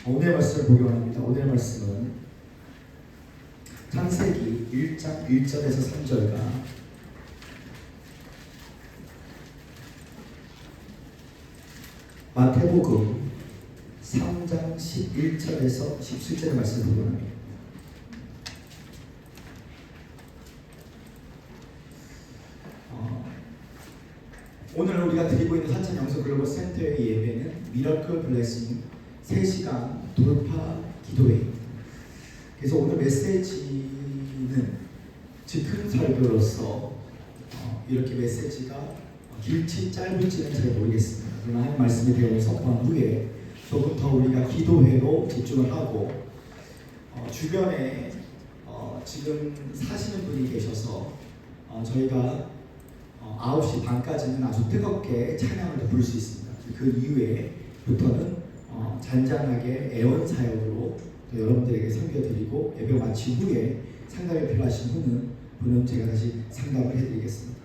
오늘의 말씀을 보기 원합니다. 오늘의 말씀은 창세기 1장 1절에서 3절과 마태복음 3장 11절에서 17절의 말씀을 보기 원합니다. 오늘 우리가 드리고 있는 사천 영성 글로벌 센터의 예배는 미러클 블레싱 3시간 돌파 기도회입니다. 그래서 오늘 메시지는 큰 설교로서 이렇게 메시지가 길지 짧을지는 잘 모르겠습니다. 그러나 하나님 말씀이 되어 선포한 후에 조금 더 우리가 기도회로 집중을 하고 주변에 지금 사시는 분이 계셔서 저희가 9시 반까지는 아주 뜨겁게 찬양을 부를 수 있습니다. 그 이후에부터는 잔잔하게 애원 사역으로 여러분들에게 섬겨드리고 예배 마친 후에 상담이 필요하신 분은 제가 다시 상담을 해드리겠습니다.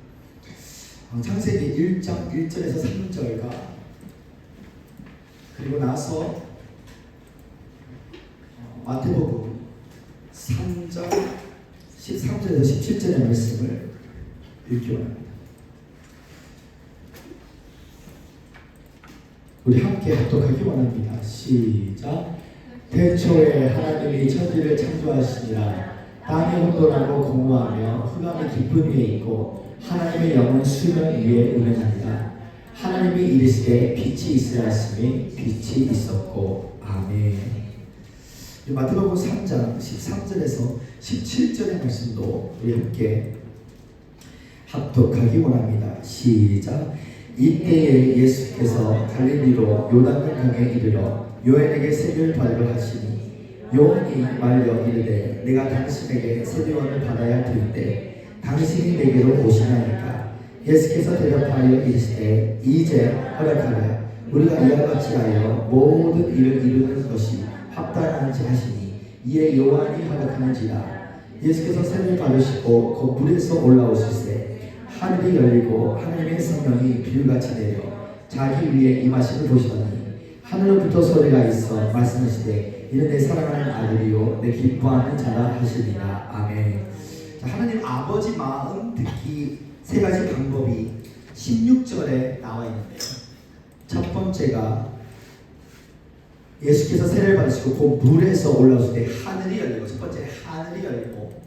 창세기 1장 1절에서 3절과 그리고 나서 마태복음 3장 13절에서 17절의 말씀을 읽기 원합니다. 우리 함께 합독하기 원합니다. 시작. 태초에 하나님이 천지를 창조하시니라. 땅이 혼돈하고 공허하며 흑암이 깊은 위에 있고 하나님의 영은 수면 위에 운행합니다. 하나님이 이르시되 빛이 있으라 하시니 빛이 있었고. 아멘. 마태복음 3장 13절에서 17절의 말씀도 우리 함께 합독하기 원합니다. 시작. 이때에 예수께서 갈릴리로 요단강에 이르러 요한에게 세례를 받으려 하시니 요한이 말려 이르되 내가 당신에게 세례원을 받아야 할 터인데 당신이 내게로 오시나이까. 예수께서 대답하여 이르시되 이제 허락하라. 우리가 이와 같이 하여 모든 일을 이루는 것이 합당한지 하시니 이에 요한이 허락하는지라. 예수께서 세례를 받으시고 그 물에서 올라오시세 하늘이 열리고 하나님의 성령이 비유같이 내려 자기 위에 임하심을 보시더니 하늘로부터 소리가 있어 말씀하시되 이는 내 사랑하는 아들이요 내 기뻐하는 자라 하시니라. 아멘. 하나님 아버지 마음 듣기 세 가지 방법이 16절에 나와 있는데요. 첫 번째가 예수께서 세례를 받으시고 그 물에서 올라오실 때 하늘이 열리고, 첫 번째 하늘이 열리고,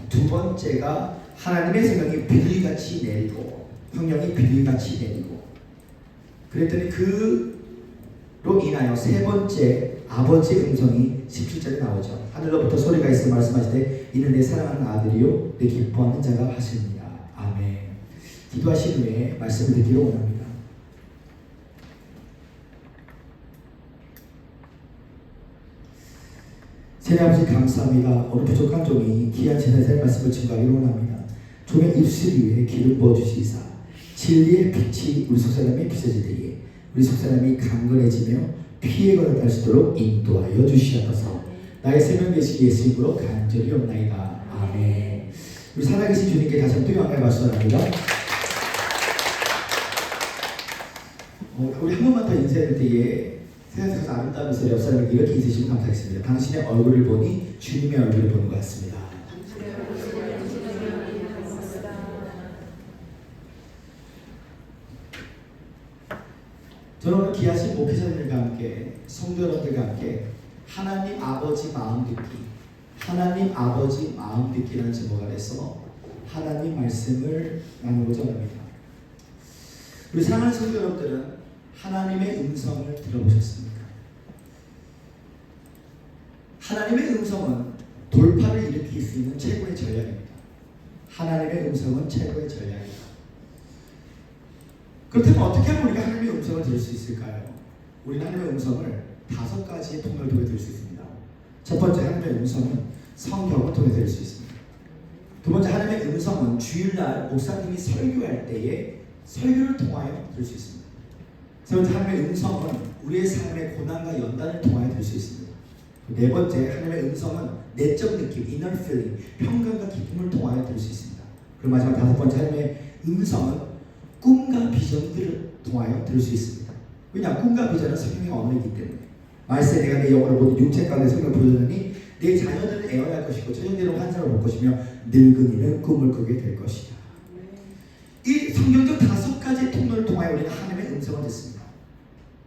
두 번째가 하나님의 성령이 비둘기같이 내리고, 성령이 비둘기같이 내리고, 그랬더니 그로 인하여 세 번째 아버지의 음성이 17절에 나오죠. 하늘로부터 소리가 있어 말씀하시되 이는 내 사랑하는 아들이요 내 기뻐하는 자가 하시니라. 아멘. 기도하신 후에 말씀을 듣기로 원합니다. 세례 아버지 감사합니다. 오늘 부족한 종이 귀한 제사의 말씀을 증거하기로 원합니다. 종의 입술 위에 기름 부어주시사 진리의 빛이 우리 속사람이 비춰지되에 우리 속사람이 강건해지며 피해 걸어갈 수 있도록 인도하여 주시옵소서. 나의 생명 되시기 예수님으로 간절히 옵나이다. 아멘. 우리 살아계신 주님께 다시 한번 영광을 받습니다. 우리 한 번만 더 인사할 때에 세상에서 아름다운 소리 옆 사람에게 이렇게 인사해주시면 감사하겠습니다. 당신의 얼굴을 보니 주님의 얼굴을 보는 것 같습니다. 저는 오늘 귀하신 목회자들과 함께 성도 여러분들과 함께 하나님 아버지 마음 듣기, 하나님 아버지 마음 듣기라는 제목 아래서 하나님 말씀을 나누고자 합니다. 우리 사랑하는 성도 여러분들은 하나님의 음성을 들어보셨습니까? 하나님의 음성은 돌파를 일으킬 수 있는 최고의 전략입니다. 하나님의 음성은 최고의 전략입니다. 그렇다면 어떻게 하면 우리가 하나님의 음성을 들을 수 있을까요? 우리는 하나님의 음성을 5가지의 통로를 통해 들을 수 있습니다. 첫 번째, 하나님의 음성은 성경을 통해 들을 수 있습니다. 두 번째, 하나님의 음성은 주일날 목사님이 설교할 때에 설교를 통하여 들을 수 있습니다. 세 번째, 하나님의 음성은 우리의 삶의 고난과 연단을 통하여 들을 수 있습니다. 네 번째, 하나님의 음성은 내적 느낌, inner feeling, 평강과 기쁨을 통하여 들을 수 있습니다. 그리고 마지막 다섯 번째, 하나님의 음성은 꿈과 비전들을 통하여 들을 수 있습니다. 왜냐? 꿈과 비전은 성령의 언어이기 때문에 말세 내가 내 영혼을 모든 육체 가운데 성경 보여주느니 내 자녀들은 애원할 것이고 처녀들은 환상을 볼 것이며 늙은이는 꿈을 꾸게 될 것이다. 이 성경적 5가지 통로를 통하여 우리는 하나님의 음성을 듣습니다.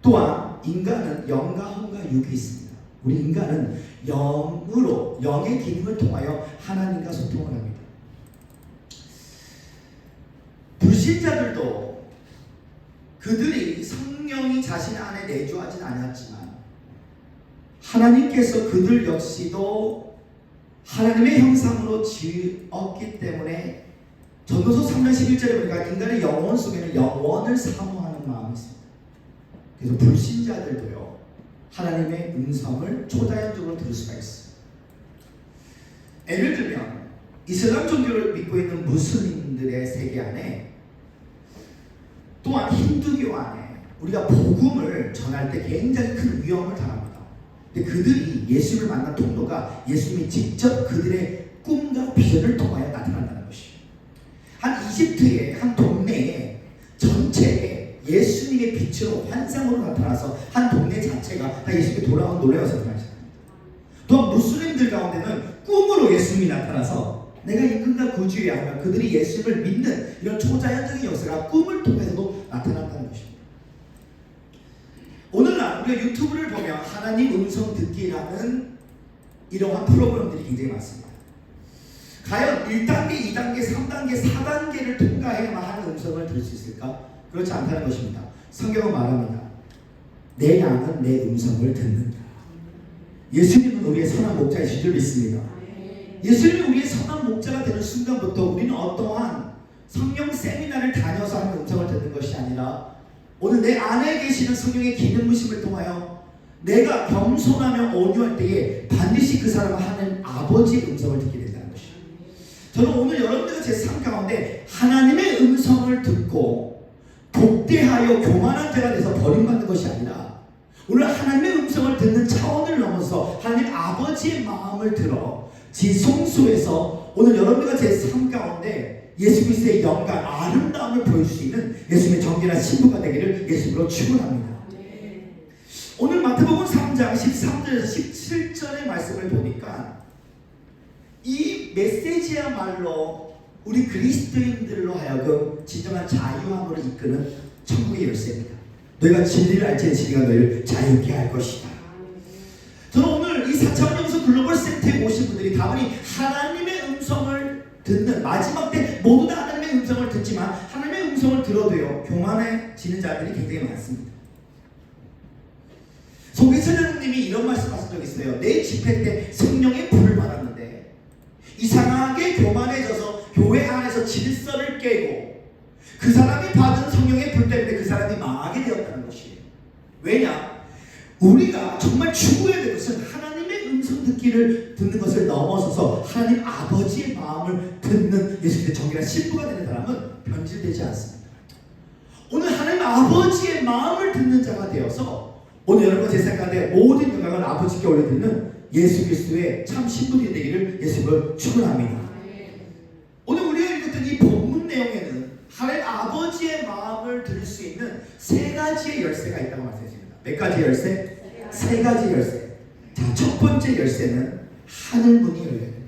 또한 인간은 영과 혼과 육이 있습니다. 우리 인간은 영으로 영의 기능을 통하여 하나님과 소통을 합니다. 불신자들도 그들이 성령이 자신 안에 내주하진 않았지만 하나님께서 그들 역시도 하나님의 형상으로 지었기 때문에 전도서 3장 11절에 보니까 인간의 영혼 속에는 영원을 사모하는 마음이 있습니다. 그래서 불신자들도요 하나님의 음성을 초자연적으로 들을 수가 있어요. 예를 들면 이슬람 종교를 믿고 있는 무슬림들의 세계 안에 또한 힌두교 안에 우리가 복음을 전할 때 굉장히 큰 위험을 당합니다. 근데 그들이 예수를 만난 통로가 예수님이 직접 그들의 꿈과 비전을 통하여 나타난다는 것이에요. 한 이집트의 한 동네에 전체에 예수님의 빛으로 환상으로 나타나서 한 동네 자체가 다 예수님이 돌아온 놀라워서 나타나십니다. 또한 무슬림들 가운데는 꿈으로 예수님이 나타나서 내가 임금과 구주야 하면 그들이 예수를 믿는 이런 초자연적인 역사가 꿈을 통해서도 나타난다는 것입니다. 오늘날 우리가 유튜브를 보면 하나님 음성 듣기라는 이러한 프로그램들이 굉장히 많습니다. 과연 1단계, 2단계, 3단계, 4단계를 통과해야만 하는 음성을 들을 수 있을까? 그렇지 않다는 것입니다. 성경은 말합니다. 내 양은 내 음성을 듣는다. 예수님은 우리의 선한 목자이신 줄 믿습니다. 예수님이 우리의 선한 목자가 되는 순간부터 우리는 어떠한 성령 세미나를 다녀서 하는 음성을 듣는 것이 아니라 오늘 내 안에 계시는 성령의 기능무심을 통하여 내가 겸손하며 온유할 때에 반드시 그 사람은 하는 아버지의 음성을 듣게 된다는 것이에요. 저는 오늘 여러분들과 제 삶 가운데 하나님의 음성을 듣고 복대하여 교만한 자가 돼서 버림받는 것이 아니라 오늘 하나님의 음성을 듣는 차원을 넘어서 하나님 아버지의 마음을 들어 지성소에서 오늘 여러분들과 제 삶 가운데 예수 그리스도의 영광, 아름다움을 보여줄 수 있는 예수님의 정결한 신부가 되기를 예수님으로 축원합니다. 오늘 마태복음 3장 13절에서 17절의 말씀을 보니까 이 메시지야말로 우리 그리스도인들로 하여금 진정한 자유함으로 이끄는 천국의 열쇠입니다. 너희가 진리를 알지 진리가 너희를 자유케 할 것이다. 저는 오늘 이 4차원 영성 글로벌 센터에 오신 분들이 다분히 하나님의 음성을 듣는 마지막 때 모두 다 하나님의 음성을 듣지만 하나님의 음성을 들어도요 교만해지는 자들이 굉장히 많습니다. 송기철장님이 이런 말씀하신 적이 있어요. 내 집회 때 성령의 불을 받았는데 이상하게 교만해져서 교회 안에서 질서를 깨고 그 사람이 받은 성령의 불 때문에 그 사람이 망하게 되었다는 것이에요. 왜냐? 우리가 정말 추구해야 될 것은 하나님의 음성 듣기를 듣는 것을 넘어서서 하나님 아버지의 마음을 듣는 예수님의 정결한 신부가 되는 사람은 변질되지 않습니다. 오늘 하나님 아버지의 마음을 듣는 자가 되어서 오늘 여러분 제 생각에 모든 영광을 아버지께 올려드리는 예수 그리스도의 참 신부들이 되기를 예수님을 축원합니다. 오늘 우리가 읽었던 이 본문 내용에는 하나님 아버지의 마음을 들을 수 있는 3가지의 열쇠가 있다고 말씀했습니다. 몇 가지 열쇠? 3가지 열쇠. 자, 첫 번째 열쇠는 하늘 문이 열려야 됩니다.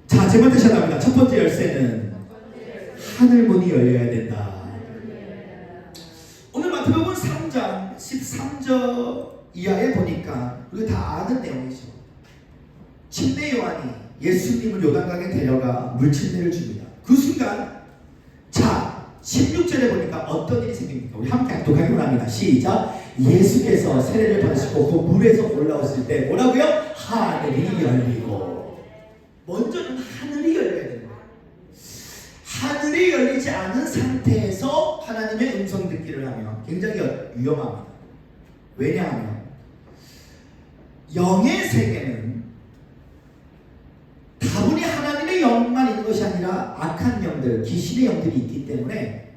자, 제발 다시 합니다. 첫 번째 열쇠는 하늘 문이 열려야 된다. 오늘 마태복음 3장 13절 이하에 보니까 우리가 다 아는 내용이죠. 침례 요한이 예수님을 요단강에 데려가 물침례를 줍니다. 그 순간 자 16절에 보니까 어떤 일이 생깁니까? 우리 함께 독하기로 합니다. 시작. 예수께서 세례를 받으시고 그 물에서 올라오실 때 뭐라고요? 하늘이 열리고. 먼저는 하늘이 열려야 됩니다. 하늘이 열리지 않은 상태에서 하나님의 음성 듣기를 하면 굉장히 위험합니다. 왜냐하면 영의 세계는 다분히 하나님의 영만 있는 것이 아니라 악한 영들, 귀신의 영들이 있기 때문에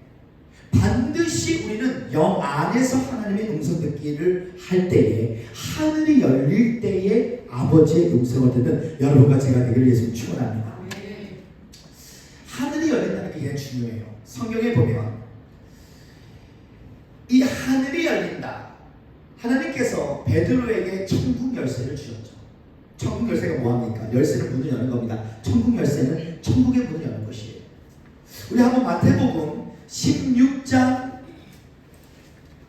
반드시 우리는 영 안에서 하나님의 음성 듣기를 할 때에 하늘이 열릴 때에 아버지의 음성을 듣는 여러분과 제가 되기를 예수님 축원합니다. 하늘이 열린다는 게 굉장히 중요해요. 성경에 보면 이 하늘이 열린다, 하나님께서 베드로에게 천국 열쇠를 주셨죠. 천국 열쇠가 뭐합니까? 열쇠는 문을 여는 겁니다. 천국 열쇠는 천국의 문을 여는 것이에요. 우리 한번 마태복음 16장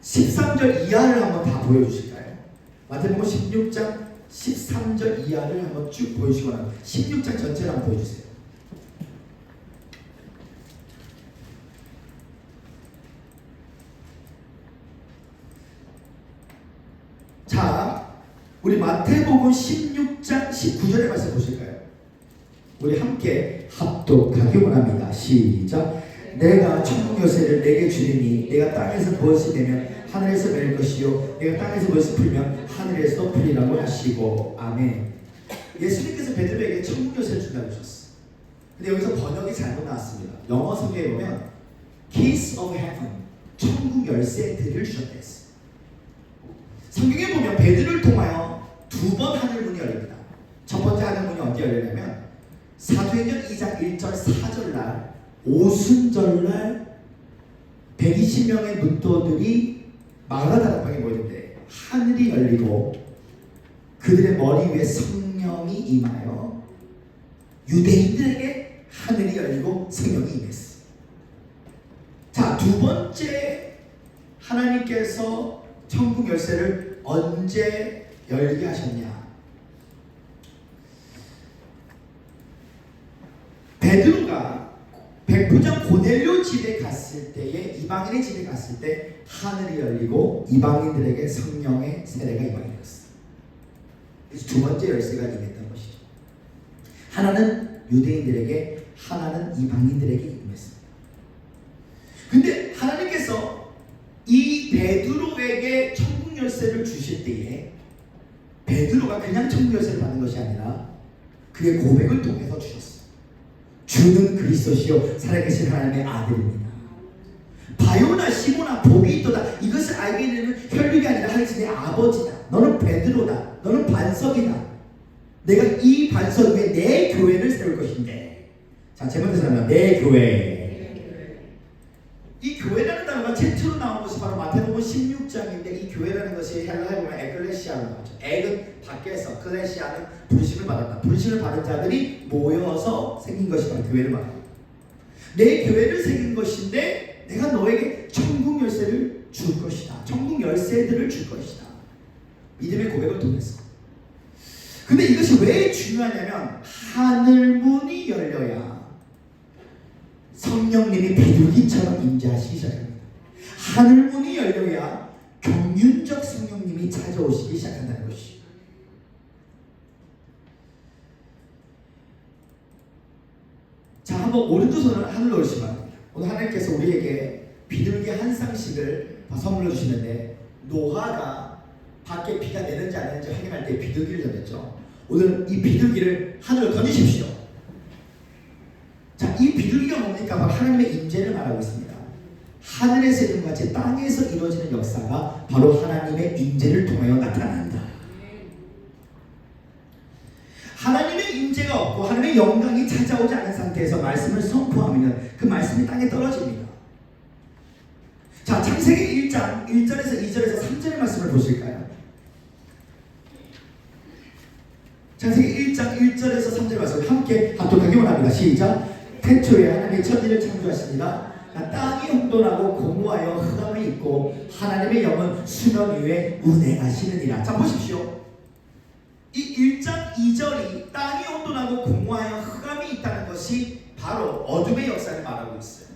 13절 이하를 한번 다 보여주실까요? 마태복음 16장 13절 이하를 한번 쭉 보여주시거나 16장 전체를 한번 보여주세요. 자, 우리 마태복음 16장 19절의 말씀 보실까요? 우리 함께 합독하기 원합니다. 시작. 내가 천국 열쇠를 내게 주리니 내가 땅에서 무엇이 되면 하늘에서 맺을 것이요 내가 땅에서 무엇을 풀면 하늘에서 풀리라고 하시고. 아멘. 예수님께서 베드로에게 천국 열쇠를 준다고 하셨어요. 근데 여기서 번역이 잘못 나왔습니다. 영어 성경에 보면 Keys of Heaven, 천국 열쇠들을 주셨다 했어요. 성경에 보면 베드로를 통하여 두 번 하늘문이 열립니다. 첫 번째 하늘문이 언제 열리냐면 사도행전 2장 1절 4절날 오순절날 120명의 문도들이 마가다락방에 모였는데 하늘이 열리고 그들의 머리 위에 성령이 임하여 유대인들에게 하늘이 열리고 성령이 임했어요. 자, 두 번째 하나님께서 천국 열쇠를 언제 열게 하셨냐? 베드로가 백부장 고넬료 집에 갔을 때에 이방인의 집에 갔을 때 하늘이 열리고 이방인들에게 성령의 세례가 임하였어요. 그래서 두 번째 열쇠가 임했던 것이죠. 하나는 유대인들에게, 하나는 이방인들에게 임했습니다. 근데 하나님께서 이 베드로에게 천국 열쇠를 주실 때에 베드로가 그냥 천국 열쇠를 받는 것이 아니라 그의 고백을 통해서 주셨어요. 주는 그리스도시요 살아계신 하나님의 아들입니다. 바요나 시모나 복이 있도다. 이것을 알게 되면 혈육이 아니라 하나님의 아버지다. 너는 베드로다. 너는 반석이다. 내가 이 반석 위에 내 교회를 세울 것인데. 자, 제 번째 사람은 내 교회. 이 교회라는 단어가 최초로 나온 것이 바로 마태복음 16장인데 이 교회라는 것이 헬라어에 보면 에클레시아로 나오죠. 액은 밖에서, 클레시아는 부르심을 받았다. 부르심을 받은 자들이 모여서 생긴 것이 바로 교회를 말합니다. 내 교회를 생긴 것인데 내가 너에게 천국 열쇠를 줄 것이다. 천국 열쇠들을 줄 것이다. 믿음의 고백을 통해서. 근데 이것이 왜 중요하냐면 하늘문이 열려야 성령님이 비둘기처럼 임재하시기 시작합니다. 하늘문이 열려야 경륜적 성령님이 찾아오시기 시작한다는 것이. 자, 한번 오른쪽 손을 하늘로 올리시기 바랍니다. 오늘 하나님께서 우리에게 비둘기 한 쌍씩을 선물로 주시는데 노아가 밖에 비가 내는지 안 내는지 확인할 때 비둘기를 던졌죠. 오늘 이 비둘기를 하늘로 던지십시오. 자, 이 비둘기가 뭡니까? 바로 하나님의 임재를 말하고 있습니다. 하늘에서 이룬 같이 땅에서 이루어지는 역사가 바로 하나님의 임재를 통하여 나타난다. 하나님의 임재가 없고 하나님의 영광이 찾아오지 않은 상태에서 말씀을 선포하면 그 말씀이 땅에 떨어집니다. 자, 창세기 1장 1절에서 2절에서 3절의 말씀을 보실까요? 창세기 1장 1절에서 3절의 말씀을 함께 합독하기 원합니다. 시작. 태초에 하나님의 천지를 창조하시니라. 땅이 혼돈하고 공허하여 흑암이 있고 하나님의 영은 수면 위에 운행하시느니라. 자, 보십시오. 이 1장 2절이 땅이 혼돈하고 공허하여 흑암이 있다는 것이 바로 어둠의 역사를 말하고 있어요.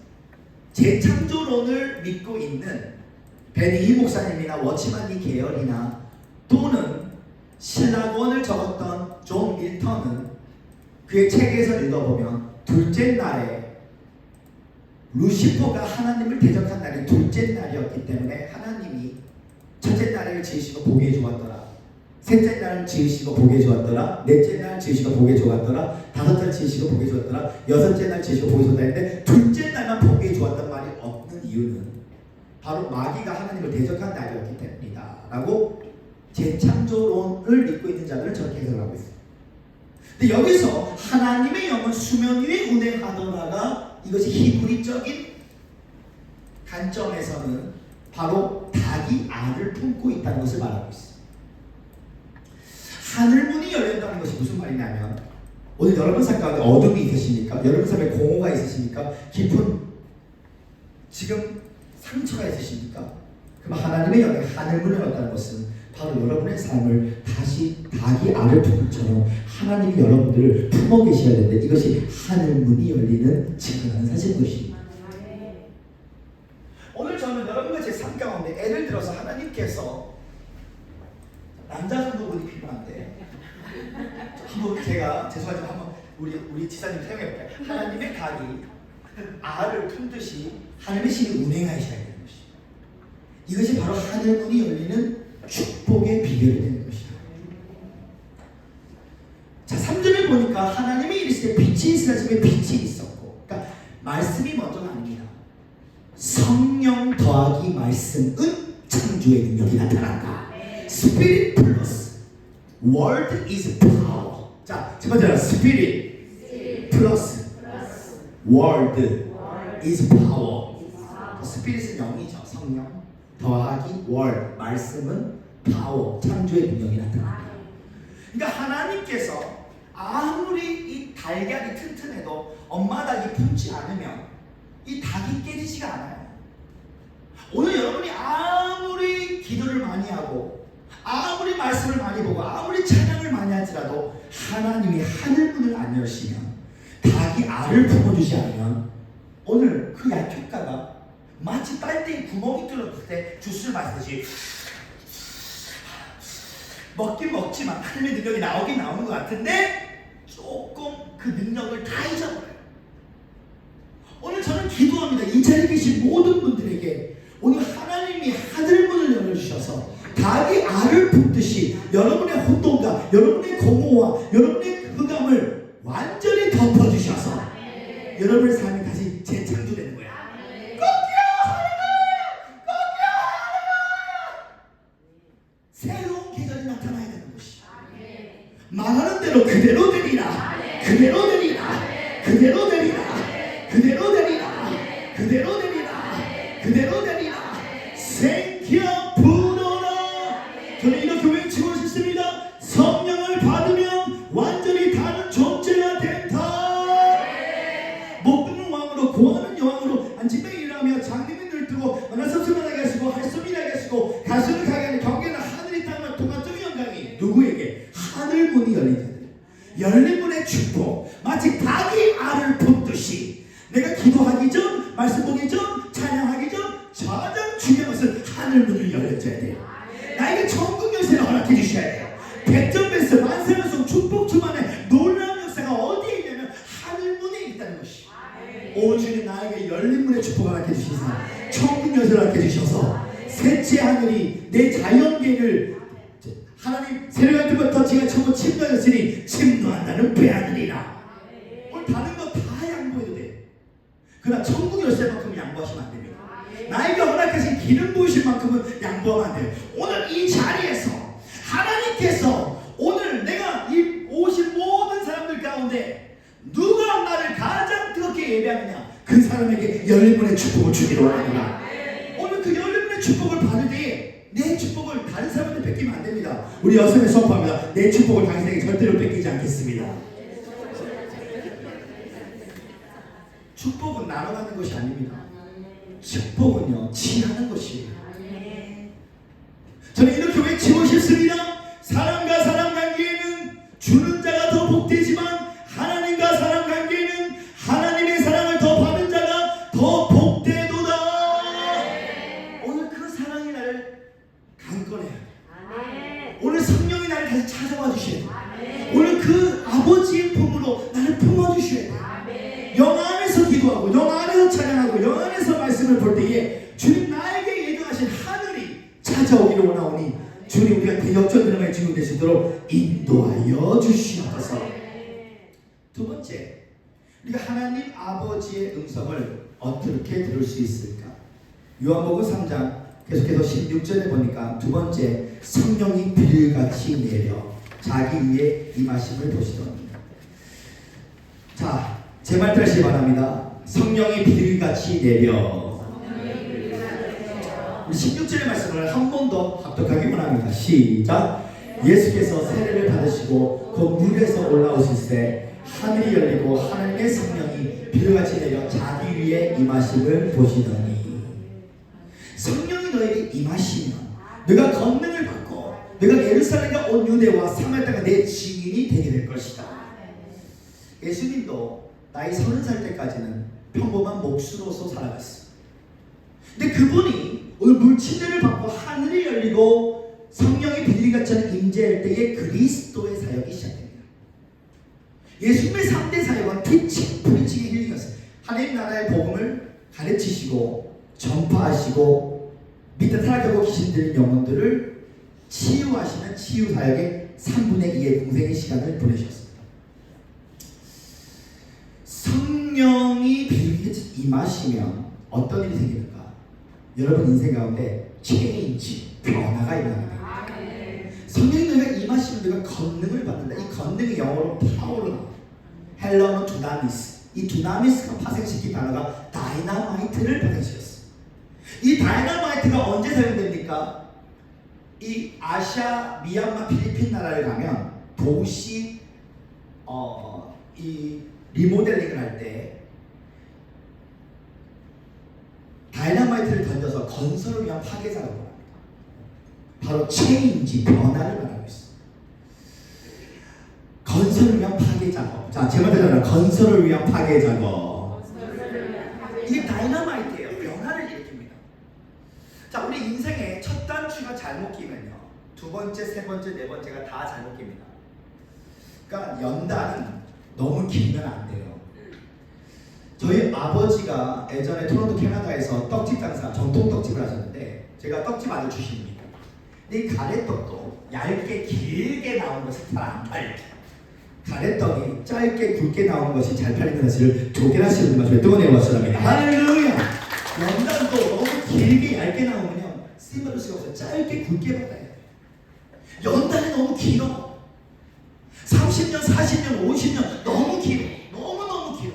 재창조론을 믿고 있는 베니 목사님이나 워치만니 계열이나 또는 신학원을 적었던 존 밀턴은 그의 책에서 읽어보면 둘째 날에 루시퍼가 하나님을 대적한 날이 둘째 날이었기 때문에 하나님이 첫째 날을 지으시고 보기에 좋았더라, 셋째 날 지으시고 보기에 좋았더라, 넷째 날 지으시고 보기에 좋았더라, 다섯째 날 지으시고 보기에 좋았더라, 여섯째 날 지으시고 보기에 좋았다 했는데 둘째 날만 보기에 좋았던 말이 없는 이유는 바로 마귀가 하나님을 대적한 날이었기 때문이다 라고 재창조론을 믿고 있는 자들은 저렇게 해석하고 있습니다. 근데 여기서 하나님의 영은 수면 위에 운행하더라가 이것이 히브리적인 관점에서는 바로 닭이 알을 품고 있다는 것을 말하고 있어요. 하늘문이 열린다는 것이 무슨 말이냐면, 오늘 여러분 삶 가운데 어둠이 있으십니까? 여러분 삶에 공허가 있으십니까? 깊은 지금 상처가 있으십니까? 그럼 하나님의 영이 하늘문을 열었다는 것은 바로 여러분의 삶을 다시 닭이 알을 품은 것처럼 하나님이 여러분들을 품어 계셔야 되는데, 이것이 하늘문이 열리는 증거하는 사실인 것입니다. 오늘 저는 여러분과 제 삶 가운데 예를 들어서 하나님께서 남자 성도분이 필요한데, 한번 제가 죄송하지만 한번 우리 지사님 사용해 볼게요. 하나님의 닭이 알을 품듯이 하나님의 신이 운행하셔야 되는 것입니다. 이것이 바로 하늘문이 열리는 축복의 비결이 되는 것이다. 자, 3절을 보니까 하나님이 이르시되 빛이 있으라 하시매 빛이 있었고, 그러니까 말씀이 먼저가 아닙니다. 성령 더하기 말씀은 창조의 능력이 나타난다. Spirit plus Word is power. 자, 첫 번째는 Spirit plus Word is power. Spirit은 영이죠, 성령. 더하기 Word, 말씀은 power, 창조의 능력이 나타난다. 그러니까 하나님께서 아무리 이 달걀이 튼튼해도 엄마 닭이 품지 않으면 이 닭이 깨지지가 않아요. 오늘 여러분이 아무리 기도를 많이 하고 아무리 말씀을 많이 보고 아무리 찬양을 많이 할지라도 하나님이 하늘문을 안 여시면, 닭이 알을 품어주지 않으면 오늘 그 약효과가 마치 빨대에 구멍이 뚫렸을 때 주스를 마시듯이 먹긴 먹지만 하나님의 능력이 나오긴 나오는 것 같은데 조금 그 능력을 다 잊어버려요. 오늘 저는 기도합니다. 이 자리에 계신 모든 분들에게 오늘 하나님이 하늘문을 열어주셔서 닭이 알을 품듯이 여러분의 혼돈과 여러분의 공허와 여러분의 흑암을 완전히 덮어주셔서 여러분의 삶이 다시 재창조되는 거야. 새로운 계절이 나타나야 되는 것이야. 말하는 대로 그대로 되리라. 그대로 되리라. 그대로 되리라. 그대로 되리라. 그대로 되리라. 그대로 되리라. 생겨 불어라. 저는 이렇게 외치고 싶습니다. 성령을 받으면 완전히 다른 존재가 된다. 못 듣는 왕으로 고하는 여왕으로 안진뱅이라며 장님인들 뜨고 만화섭수만하게 하시고 할수미나게 하시고 가수를 가게 하는 경계는 하늘이 땅을 동안적인 영광이 누구에게? 하늘문이 열린 자들. 열린 문의 축복. 마치 닭이 알을 품듯이 내가 기도하기 전, 말씀 보기 전, 찬양하기 전 가장 중요한 것은 하늘문을 열어줘야 돼요. 나에게 천국 열쇠를 허락해 주셔야 돼요. 백전백승 만세만성 축복 주만의 놀라운 역사가 어디에 있냐면 하늘문에 있다는 것이. 오 주님, 나에게 열린 문의 축복을 허락해 주시사 천국 열쇠를 허락해 주셔서 셋째 하늘이 내 자연계를 하나님 세례할 때부터 제가 처음 침노하였으니 침노한다는 배하느니라. 오늘 다른 거 다 양보해도 돼. 그러나 천국 열쇠만큼 양보하시면 안 됩니다. 나에게 허락하신 기름 부으신 만큼은 양보하면 안 돼요. 오늘 이 자리에서 하나님께서 오늘 내가 이 오신 모든 사람들 가운데 누가 나를 가장 뜨겁게 예배하느냐, 그 사람에게 열린 문의 축복을 주기로 하노라. 오늘 그 열린 문의 축복을 받을 때에 내 축복을 다른 사람한테 뺏기면 안 됩니다. 우리 여성의 선포합니다. 내 축복을 당신에게 절대로 뺏기지 않겠습니다. 축복은 나눠가는 것이 아닙니다. 축복은요, 취하는 것이에요. 저는 이렇게 외치고 싶습니다. 사람과 사람 관계에는 주는 자가 더 복되지만 하나님과 사람 관계에는 하나님의 사랑을 더 받은 자가 더 복되도다. 오늘 그 사랑이 나를 강건해야 돼. 오늘 성령이 나를 다시 찾아와 주셔야 돼. 오늘 그 아버지의 품으로 나를 품어주셔야 돼. 영 안에서 기도하고 영 안에서 찬양하고 영 안에서 말씀을 볼 때에 주님 나에게 예정하신 하늘이 찾아오기를 원하오니 주님, 우리가 대역전 드라마의 주인공 되시도록 인도하여 주시옵소서. 두 번째, 우리가 하나님 아버지의 음성을 어떻게 들을 수 있을까? 요한복음 3장 계속해서 16절에 보니까 두 번째, 성령이 비를같이 내려 자기 위에 임하심을 보시더니. 자, 제 말 들으시기 바랍니다. 성령이 비를같이 내려. 16절의 말씀을 한 번 더 합독하기 원합니다. 시작. 예수께서 세례를 받으시고 그 물에서 올라오실 때 하늘이 열리고 하나님의 성령이 비료같이 내려 자기 위에 임하심을 보시더니, 성령이 너에게 임하시면 너가 권능을 받고 너가 예루살렘과 온 유대와 사마리아 땅의 내 증인이 되게 될 것이다. 예수님도 나이 30살 때까지는 평범한 목수로서 살아갔어요. 근데 그분이 오늘 물침례를 받고 하늘이 열리고 성령의 비둘기같이 임재할 때에 그리스도의 사역이 시작됩니다. 예수님의 3대 사역은 티칭, 프리칭의 힐링이었어요. 하나님 나라의 복음을 가르치시고 전파하시고 밑에 타락하고 귀신 들린 영혼들을 치유하시는 치유 사역의 3분의 2의 공생의 시간을 보내셨습니다. 성령이 비둘기같이 임하시면 어떤 일이 생깁니까? 여러분 인생 가운데 체인지, 변화가 일어납니다. 성령이 너희가 임하시면 너희가 권능을 받는다. 이 권능이 영어로 파워로 나와. 헬라어는 두나미스. 이 두나미스가 파생시킨 단어가 다이나마이트를 파생시켰어. 이 다이나마이트가 언제 사용됩니까? 이 아시아, 미얀마, 필리핀 나라를 가면 도시 이 리모델링을 할 때 다이나마이트를 던져서 건설을 위한 파괴 작업을 합니다. 바로 체인지, 변화를 말하고 있습니다. 건설을 위한 파괴 작업. 자, 제 말대로 건설을 위한 파괴 작업. 이게 다이나마이트예요. 변화를 일으킵니다. 자, 우리 인생의 첫 단추가 잘못 끼면요, 두 번째, 세 번째, 네 번째가 다 잘못 낍니다. 그러니까 연단은 너무 길면 안 돼요. 저희 아버지가 예전에 토론토 캐나다에서 떡집 장사, 전통 떡집을 하셨는데 제가 떡집 아들 출신입니다. 근데 이 가래떡도 얇게 길게 나오는 것이 잘 안 팔려요. 가래떡이 짧게 굵게 나오는 것이 잘 팔리는 사실을 조개라시는 마주에 뜨거운 왔습니다. 할렐루야! 연단도 너무 길게 얇게 나오면 쓰임받을 수가 없어요. 짧게 굵게 받아야 돼요. 연단이 너무 길어. 30년, 40년, 50년 너무 길어. 너무너무 길어.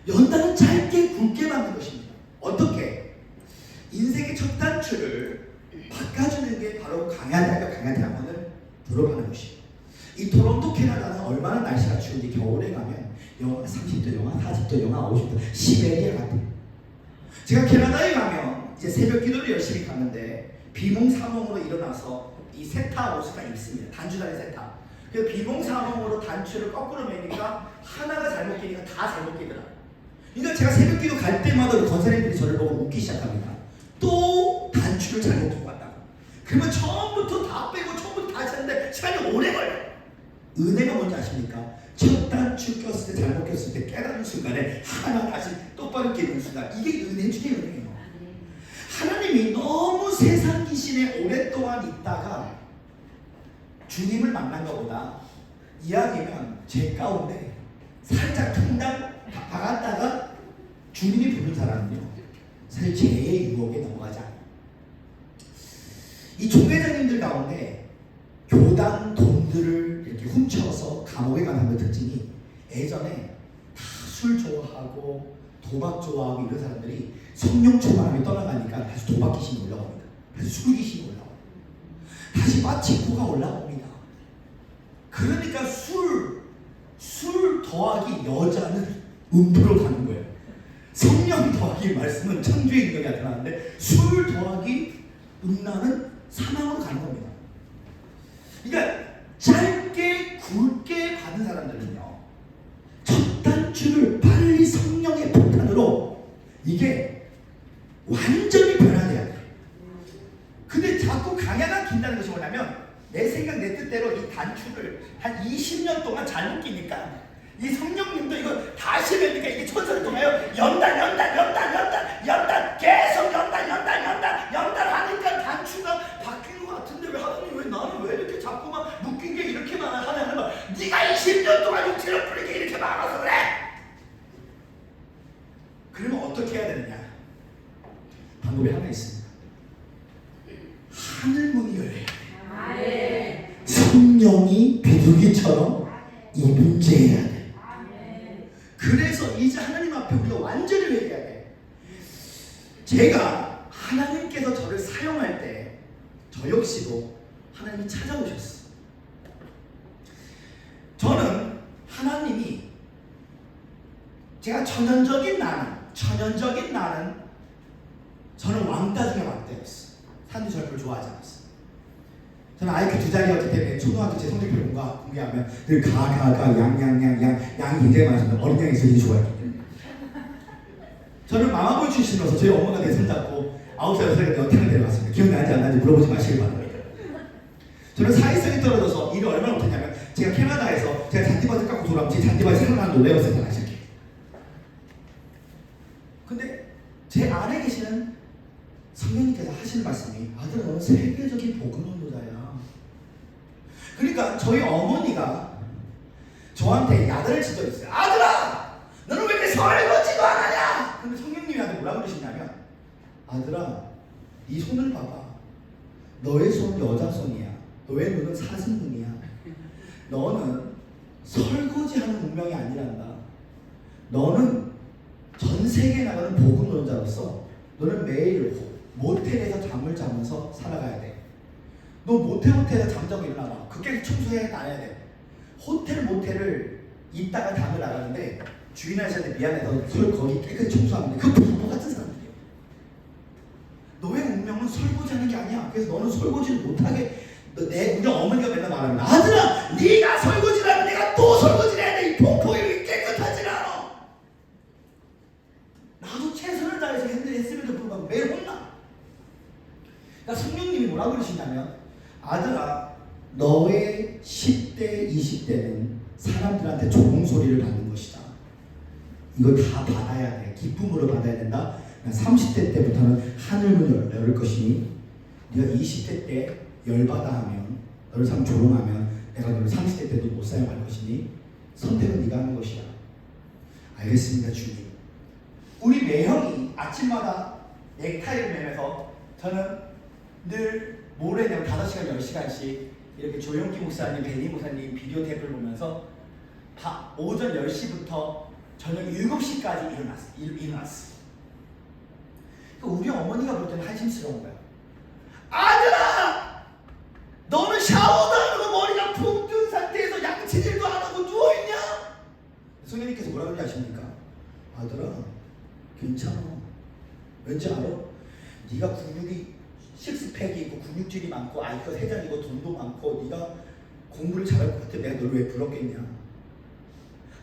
연단은 짧게 굵게 받는 것입니다. 어떻게? 인생의 첫 단추를 바꿔주는 게 바로 강한 대학원을 졸업하는 것입니다. 이 토론토 캐나다는 얼마나 날씨가 추운지 겨울에 가면 영하 30도, 영하 40도, 영하 50도, 시베리아 같은. 제가 캐나다에 가면 이제 새벽 기도를 열심히 가는데 비몽사몽으로 일어나서 이 세타 옷을 다 입습니다. 단추다리 세타. 그래서 비몽사몽으로 단추를 거꾸로 매니까 하나가 잘못 끼니까 다 잘못 끼더라. 그러니까 제가 새벽 기도 갈 때마다 우리 권사님들이 저를 보고 웃기 시작합니다. 또 단추를 잘못 끼고 왔다고. 그러면 처음부터 다 빼고 처음부터 다시 하는데 시간이 오래 걸려요. 은혜가 뭔지 아십니까? 첫 단추 꼈을 때 잘못 꼈을 때 깨닫는 순간에 하나 다시 똑바로 끼는 순간, 이게 은혜 중에 은혜예요. 하나님이 너무 세상 귀신에 오랫동안 있다가 주님을 만난 것보다 이야기면 제 가운데 살짝 통당 박았다가 주님이 부른 사람은요, 사실 죄의 유혹에 넘어가지 않아요. 이 총회장님들 가운데 교단 돈들을 이렇게 훔쳐서 감옥에 가는 그 특징이, 예전에 다 술 좋아하고 도박 좋아하고 이런 사람들이 성령 충만함이 떠나가니까 다시 도박 귀신이 올라옵니다. 다시 술 귀신이 올라옵니다. 다시 빠친코가 올라옵니다. 그러니까 술 더하기 여자는 음부로 가는 거예요. 성령 더하기 말씀은 창조의 능력이 나타나는데 술 더하기 음란은 사망으로 가는 겁니다. 그러니까 짧게 굵게 받은 사람들은요, 첫 단추를 빨리 성령의 폭탄으로 이게 완전히 변화돼야 돼요. 근데 자꾸 강야가 긴다는 것이 뭐냐면, 내 생각 내 뜻대로 이 단추를 한 20년 동안 잘못 끼니까 이 성령님도 이거 다시 배우니까 이게 천사를 통하여 연단 계속 연단 하니까 단추가 바뀐 것 같은데 왜 하나님, 왜 나는 왜 이렇게 자꾸만 묶인 게 이렇게 많아 하나님, 네가 20년 동안 육체를 뿌린 게 이렇게 많아서 그래. 그러면 어떻게 해야 되느냐? 방법이 하나 있습니다. 하늘문이 열려야 돼. 성령이 비둘기처럼 임재해야 돼. 그래서 이제 하나님 앞에 우리가 완전히 회개해야 돼. 제가 저 역시도 하나님이 찾아오셨어. 저는 하나님이 제가 천연적인 나는 저는 왕따 중에 왕따였어. 사람들이 저를 별로 좋아하지 않았어. 저는 IQ 2자리였기 때문에 초등학교 제 성적표 공개하면 늘 양이 굉장히 많았습니다. 어린 양이 제일 좋아했기 때문에. 저는 마마보이 출신으로서 저희 엄마가 내 손잡고 9살, 6살 때 어탕을 데려갔습니다. 기억나는지 안 나는지 물어보지 마시길 바랍니다. 저는 사회성이 떨어져서 일을 얼마나 못했냐면 제가 캐나다에서 제가 잔디밭을 깎고 돌아오면 제 잔디밭이 생각나는 노래였을 때가 시작해요. 근데 제 안에 계시는 성령님께서 하시는 말씀이 아들아 너는 세계적인 복음 전도자야. 그러니까 저희 어머니가 저한테 야단을 친 적이 있어요. 아들아 너는 왜 이렇게 설거지도 안 하냐. 근데 성령님이 나한테 뭐라고 그러시냐면 아들아 네 손을 봐봐. 너의 손은 여자 손이야. 너의 눈은 사슴 눈이야. 너는 설거지하는 운명이 아니란다. 너는 전 세계에 나가는 복음 전도자로서 너는 매일 모텔에서 잠을 자면서 살아가야 돼. 너 모텔에서 잠자고 일어나봐. 그게 청소해야 안 해야 돼. 호텔 모텔을 있다가 잠을 나가는데 주인 아저씨한테 미안해서 거기 깨끗이 청소하면 돼. 그 바보 같은 사람들이야. 너의 운명은 설거지하는 게 아니야. 그래서 너는 설거지를 못하게 우리 어머니가 맨날 말합니다. 아들아 네가 설거지를 하면 내가 또 설거지를 해야 돼. 이 폭포이 깨끗하지 않아. 나도 최선을 다해서 했음에도 불구하고 매일 혼나. 그러니까 성령님이 뭐라고 그러시냐면 아들아 너의 10대 20대는 사람들한테 좋은 소리를 받는 것이다. 이거 다 받아야 돼. 기쁨으로 받아야 된다. 30대 때부터는 하늘문을 열을 것이니 네가 20대 때 열받아 하면 너를 참 조롱하면 내가 너를 30대 때도 못 사용할 것이니 선택은 네가 하는 것이야. 알겠습니다 주님. 우리 매형이 아침마다 넥타이를 매면서 저는 늘 모레 5시간 10시간씩 이렇게 조영기 목사님, 베니 목사님 비디오 테이프를 보면서 오전 10시부터 저녁 7시까지 일어났어. 우리 어머니가 볼 때는 한심스러운 거야. 아들아! 너는 샤워도 안 하고 머리가 푹 뜬 상태에서 양치질도 안 하고 누워있냐? 성령님께서 뭐라고 그러지 아십니까? 아들아 괜찮아. 왠지 알아? 네가 근육이 식스팩이 있고 근육질이 많고 IQ가 3장이고 돈도 많고 네가 공부를 잘할 것 같아. 내가 너를 왜 불렀겠냐?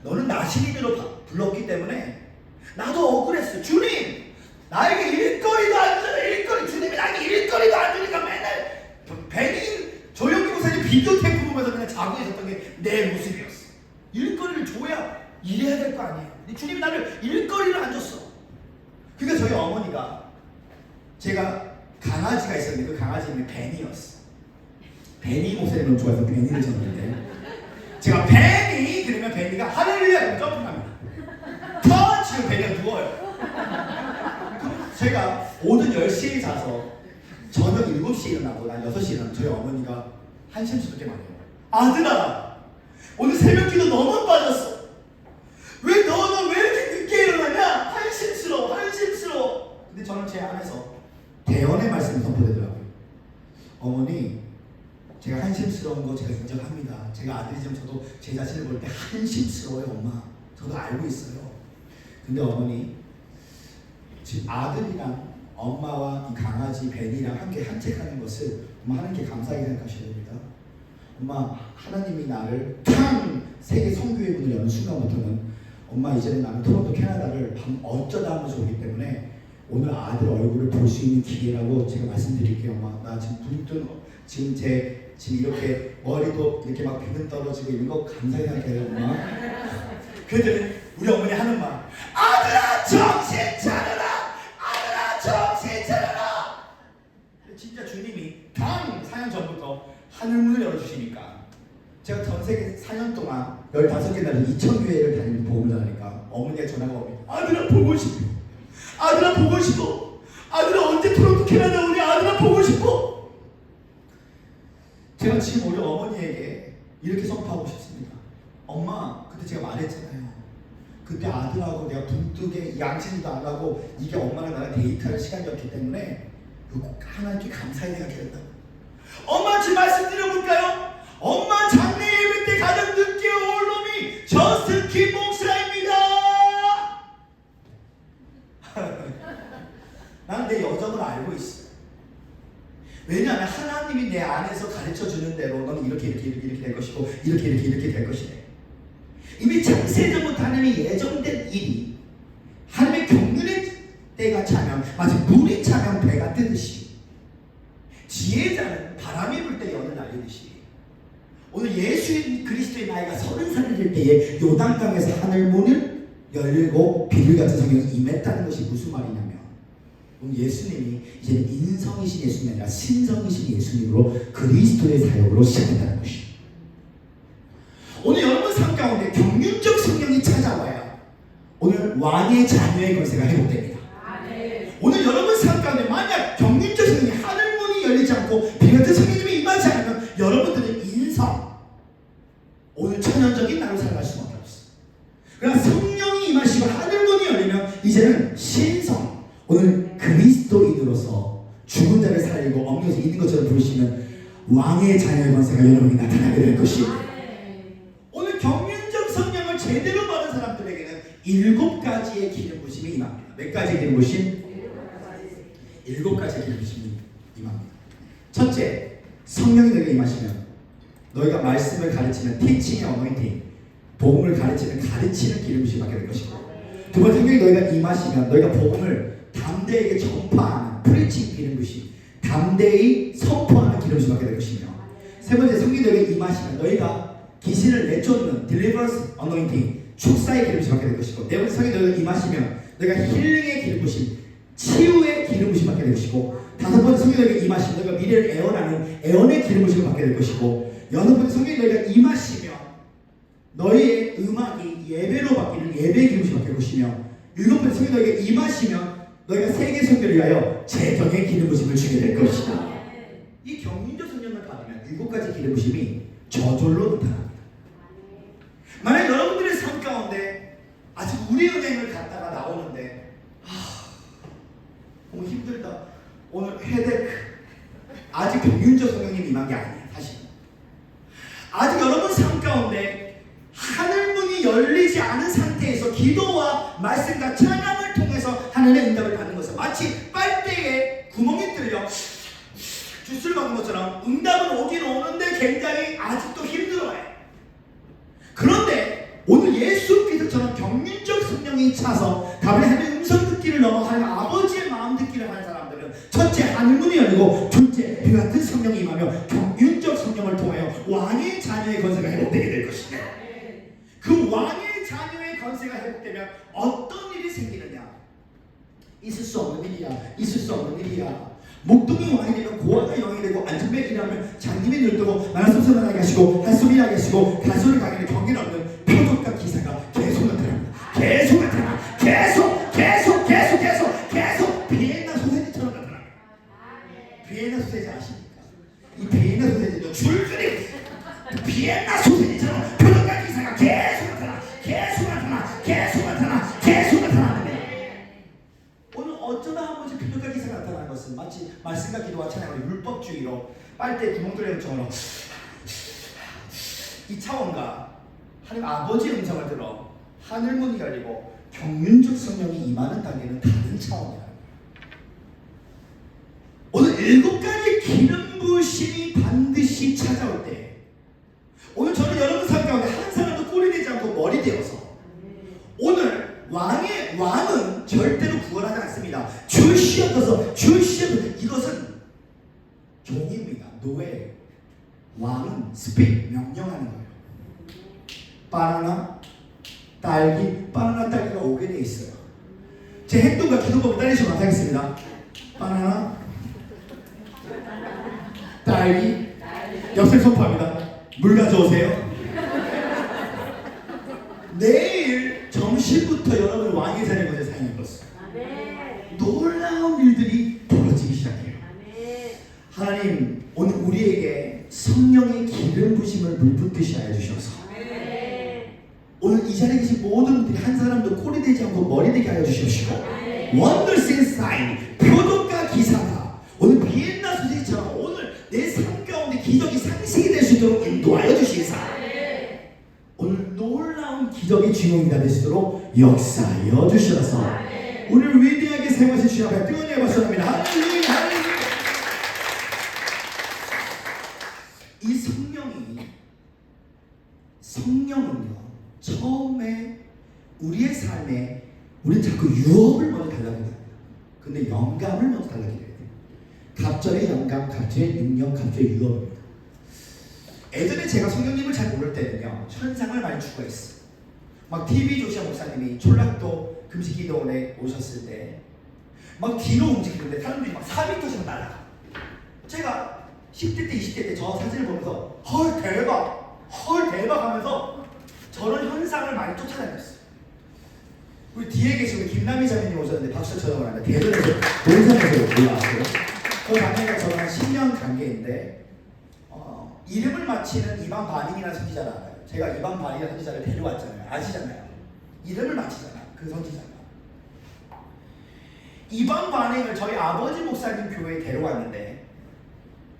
너는 나신이대로 불렀기 때문에 나도 억울했어. 주님! 나에게 일거리도 안 주네. 일거리. 주님이 나에게 일거리도 안 주니까 맨날 베니 조영기 목사님 비디오 테이프 보면서 그냥 자고 있었던 게 내 모습이었어. 일거리를 줘야 일해야 될 거 아니에요. 근데 주님이 나를 일거리를 안 줬어. 그러니까 저희 어머니가 제가 강아지가 있었는데 그 강아지 이름이 베니였어. 베니 목사님을 좋아해서 베니를 줬는데 제가 베니 그러면 베니가 할렐루야 점프합니다. 지금 베니가 누워요. 제가 오전 10시에 자서 저녁 7시에 일어나고 난 6시에 일어나면 저희 어머니가 한심스럽게 말해요. 아들아 오늘 새벽기도 너무 빠졌어. 너는 왜 이렇게 늦게 일어나냐? 한심스러워. 근데 저는 제 안에서 대언의 말씀을 선포되더라고요. 어머니 제가 한심스러운 거 제가 인정합니다. 제가 아들이지만 저도 제 자신을 볼 때 한심스러워요 엄마. 저도 알고 있어요. 근데 어머니 지금 아들이랑 엄마와 이 강아지 베니랑 함께 산책하는 것을 엄마 하나님께 감사하게 생각하셔야 됩니다. 엄마 하나님이 나를 세계 선교의 문을 여는 순간부터는 엄마 이제는 나는 토론토 캐나다를 밤 어쩌다 하면서 오기 때문에 오늘 아들 얼굴을 볼 수 있는 기회라고 제가 말씀드릴게요. 엄마 나 지금 붕뜬 지금 이렇게 머리도 이렇게 막 비는 떨어지고 이런 거 감사하게 생각해요 엄마. 그랬더니 우리 어머니 하는 말 아들아 정신 차려라. 아들아 정신 차려라. 진짜 주님이 4년 전부터 하늘문을 열어주시니까 제가 전세계 4년 동안 15개 나라 2,000교회를 다니면서 복음을 전하니까 어머니가 전화가 오면 아들아 보고 싶어. 아들아 보고 싶어. 아들아 언제 토론토 캐나다 오니? 아들아 보고 싶어. 제가 지금 우리 어머니에게 이렇게 선포하고 싶습니다. 엄마 그때 제가 말했잖아요. 그때 아들하고 내가 붕뜨게 양치질도 안 하고 이게 엄마랑 나랑 데이트할 시간이었기 때문에 하나님께 감사히 생각해야 된다. 왜냐하면 하나님이 내 안에서 가르쳐 주는 대로 너는 이렇게 될 것이고 이렇게 될 것이래. 이미 창세전부터 하나님이 예정된 일이 하나님의 경륜의 때가 차면 마치 물이 차면 배가 뜨듯이 지혜자는 바람이 불 때 연을 날리듯이 오늘 예수 그리스도의 나이가 30살이 될 때에 요단강에서 하늘문을 열고 비둘기 같은 성경이 임했다는 것이 무슨 말이냐면 오늘 예수님이 이제 인성이신 예수님이 아니라 신성이신 예수님으로 그리스도의 사역으로 시작한다는 것이에요. 오늘 여러분 삶 가운데 경륜적 성령이 찾아와야 오늘 왕의 자녀의 권세가 회복됩니다. 오늘 여러분 삶 가운데 만약 경륜적 성령이 하늘문이 열리지 않고 비 같은 성령님이 임하지 않으면 여러분들은 인성 오늘 천연적인 나로 살아갈 수밖에 없어요. 그러나 성령이 임하시고 하늘문이 열리면 이제는 신성 오늘 그리스도인으로서 죽은 자를 살리고 엉겨서 있는 것처럼 부르시는 왕의 자녀의 권세가 여러분이 나타나게 될 것이에요. 오늘 경륜적 성령을 제대로 받은 사람들에게는 7가지의 기름 부심이 임합니다. 몇 가지의 기름 부심? 7가지의 기름 부심이 임합니다. 첫째, 성령이 너에게 임하시면 너희가 말씀을 가르치는 teaching의 anointing, 복음을 가르치는 기름 부심을 받게 될 것이고, 두 번째, 성령이 너희가 임하시면 너희가 복음을 담대하게 전파하는 preaching 기름 부심, 담대히 선포하는 기름 부심을 받게 될 것이며, 세 번째, 성령이 너희가 임하시면 너희가 귀신을 내쫓는 deliverance anointing, 축사의 기름 부심을 받게 될 것이고, 네 번째, 성령이 너희가 임하시면 너희가 힐링의 기름 부심, 치유의 기름 부심을 받게 될 것이고, 다섯 번째, 성령이 너희가 임하시면 너희가 미래를 애원하는 애원의 기름 부심을 받게 될 것이고, 여섯 번째, 성령이 너희가 임하시면 너희의 음악이 예배로 바뀌는 예배의 기름 부심을 받게 될 것이며, 일곱 번째, 성령이 너희가 임하시면 너희가 세계 선교를 위하여 재정의 기름 부심을 주게 될 것이다. 이 경륜적 성령을 받으면 7가지 기름 부심이 저절로 나타납니다. 만약 여러분들의 삶 가운데 아직 우리은행을 갔다가 나오는데 너무 힘들다. 오늘 헤데크. 아직 경륜적 성령님 임한 게 아니에요. 사실 아직 여러분 삶 가운데 하늘문이 열리지 않은 상태에서 기도와 말씀과 찬양을 통해서 하나님의 응답을 받는 것은 마치 빨대에 구멍이 뚫려 주스를 받는 것처럼 응답은 오긴 오는데 굉장히 아직도 힘들어요. 그런데 오늘 예수께서처럼 경륜적 성령이 차서 다분히 하나님의 음성 듣기를 넘어 하나님 아버지의 마음 듣기를 하는 사람들은 첫째 하늘문이 열리고, 둘째 비 같은 성령이 임하며 경륜적 성령을 통하여 왕의 자녀의 권세가 회복되게 될 것이다. 그 왕의 자녀의 권세가 회복되면 어떤 일이 생기느냐? 있을 수 없는 일이야. 목동이 왕이 되면 고아가 영이 되고, 안전벨 일하면 장님이 눈을 뜨고, 말씀을 하게 하시고, 한숨이 하게 하시고, 간소를 가게 경계를 얻는 표적과 기사가 계속 나타납니다. 계속 비엔나 소세지처럼 나타납니다. 비엔나 소세지 아십니까? 이 비엔나 소세지도 줄줄이 비엔나 소세지처럼 표적과 기사가 계속 나타납니다. 오늘 어쩌다 한 번씩 표적과 기사가 나타나는 것은 마치 말씀과 기도와 찬양을 율법주의로 빨대 구멍 뚫리는 것처럼 이 차원과 하나님 아버지의 음성을 들어 하늘문이 열리고 경륜적 성령이 임하는 단계는 다른 차원이다. 오늘 7가지 기름 부심이 반드시 찾아올 때, 오늘 저는 여러분 삶 가운데 한 사람도 꼴이 되지 않고 머리 되어서 오늘 왕은 절대로 구원하지 않습니다. 주시옵소서 이것은 종입니다. 노예. 왕은 스픽 명령하는 거예요. 바나나 딸기가 오게 돼 있어요. 제 행동과 기도법을 따르시면 못하겠습니다. 바나나 딸기 옆에 선포합니다. 물 가져오세요. 내일 점심부터 여러분 왕의 자리에 먼저 사용할 것입니다. 놀라운 일들이 벌어지기 시작해요. 하나님 오늘 우리에게 성령의 기름 부심을 물붓듯이 하여 주셔서 오늘 이 자리에 계신 모든 분들이 한 사람도 꼴이 되지 않고 머리 되게 하여 주시옵시고, Wonders and Sign, 표적과 기사가 오늘 비엔나 소세지처럼 오늘 내 삶 가운데 기적이 상식이 될 수 있도록 인도하여 주시사, 오늘 놀라운 기적의 주인공이 되시도록 역사하여 주셔서 오늘 위대하게 사용하신 주님 앞에 뜨거운 박수 드립니다. 할렐루야. 이 성령은요 처음에 우리의 삶에 우리는 자꾸 유업을 먼저 달라고 합니다. 근데 영감을 먼저 달라고 해야 돼요. 갑절의 영감, 갑절의 능력, 갑절의 유업입니다. 예전에 제가 성령님을 잘 모를 때는요 현상을 많이 추구했어요. 막 TV 조시아 목사님이 촌락도 금식기도원에 오셨을 때 막 뒤로 움직이는데 사람들이 막 4m씩 날아가. 제가 10대 때 20대 때 저 사진을 보면서 헐 대박 하면서 저런 현상을 많이 쫓아다녔어요. 우리 뒤에 계신 우리 김남희 자매님 오셨는데 박수 쳐다보면 안 돼. 대전에서 논산에서 올라왔어요. 그 자매가 저랑 한 10년 관계인데 이름을 맞히는 이방 반인이라는 선지자를 알아요. 제가 이방 반인이라는 선지자를 데려왔잖아요. 아시잖아요. 이름을 맞히잖아 그 선지자가. 이방 반인을 저희 아버지 목사님 교회에 데려왔는데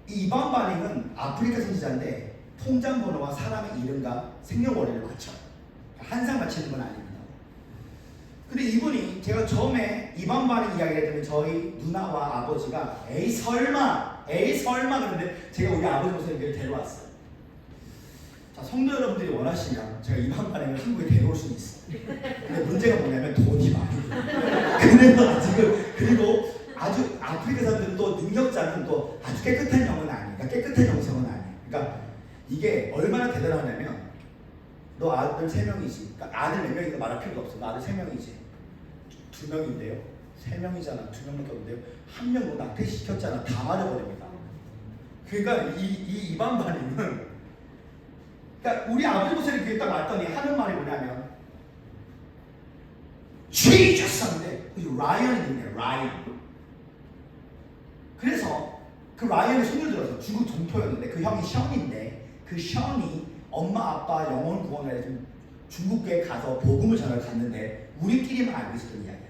이 이방 반인은 아프리카 선지자인데 통장 번호와 사람의 이름과 생년월일을 맞춰. 한상 맞히는 건 아닙니다. 근데 이분이 제가 처음에 이방 반인 이야기를 했더니 저희 누나와 아버지가 에이 설마 그러는데 제가 우리 아버지 목사님께 데려왔어요. 자, 성도 여러분들이 원하시면 제가 이방 반인을 한국에 데려올 수는 있어요. 근데 문제가 뭐냐면 돈이 많이 들어요. 그래서 지금 그리고 아주 아프리카 사람들은 또 능력자는 또 아주 깨끗한 영은 아니니까 깨끗한 영성은 아니에요. 그러니까 이게 얼마나 대단하냐면 너 아들 3명이지. 그러니까 아들 4명이니까 말할 필요가 없어. 너 아들 3명이지. 2명인데요. 3명이잖아. 2명밖에 없는데요. 1명 너 낙태시켰잖아. 다 맞아버립니다. 그러니까 이 이방 반인은 그러니까 우리 아버지 목소리 귀에 딱 왔더니 하는 말이 뭐냐면 Jesus 하는데 라이언이 있네. 라이언. 그래서 그 라이언의 손을 들어서 중국 동포였는데 그 형이 션인데 그 션이 엄마 아빠 영혼 구원을 해서 중국에 가서 복음을 전하러 갔는데 우리끼리만 알고 있었던 이야기야.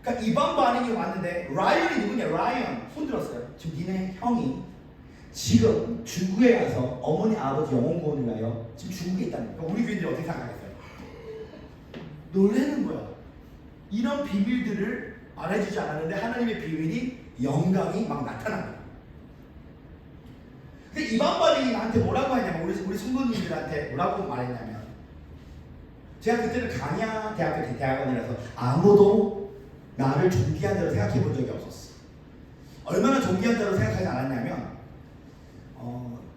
그러니까 이방 반인이 왔는데 라이언이 누구냐? 라이언 손 들었어요. 지금 니네 형이 지금 중국에 가서 어머니 아버지 영혼 구원을 위하여 지금 중국에 있다는 거야. 우리 교인들이 어떻게 생각하겠어요? 놀라는 거야. 이런 비밀들을 말해주지 않았는데 하나님의 비밀이 영광이 막 나타난 거야. 근데 이방 반인이 나한테 뭐라고 했냐면 우리 성도님들한테 뭐라고 말했냐면 제가 그때는 가냐 대학교 대학원이라서 아무도 나를 존귀한 자로 생각해 본 적이 없었어. 얼마나 존귀한 자로 생각하지 않았냐면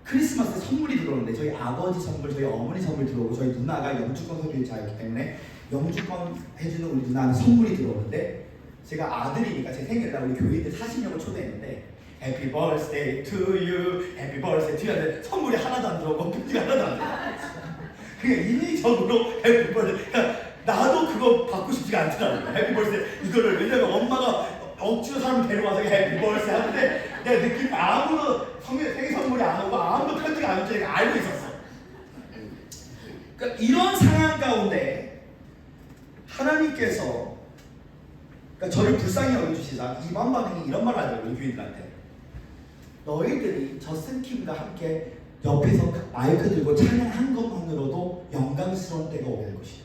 크리스마스 때 선물이 들어오는데 저희 아버지 선물, 저희 어머니 선물 들어오고 저희 누나가 영주권 소유자이기 때문에 영주권 해주는 우리 누나는 선물이 들어오는데 제가 아들이니까 제 생일날 우리 교인들 40명을 초대했는데 Happy birthday to you, Happy birthday to you 하는데 선물이 하나도 안 들어오고 편지가 하나도 안 들어오고 그냥 인위적으로 Happy birthday 그러니까 나도 그거 받고 싶지가 않더라고요. Happy birthday 이거를 왜냐면 엄마가 억지로 사람 데려와서 Happy birthday 하는데 내가 느낌 아무도 생일 선물이 안 오고 아무도 편지가 안 오지 내가 알고 있었어. 그러니까 이런 상황 가운데 하나님께서 그러니까 저를 불쌍히 여겨주시자 이방 반응이 이런 말을 하더라고요. 교인들한테 너희들이 저슨 킴과 함께 옆에서 마이크 들고 찬양한 것만으로도 영광스러운 때가 오게 될 것이다.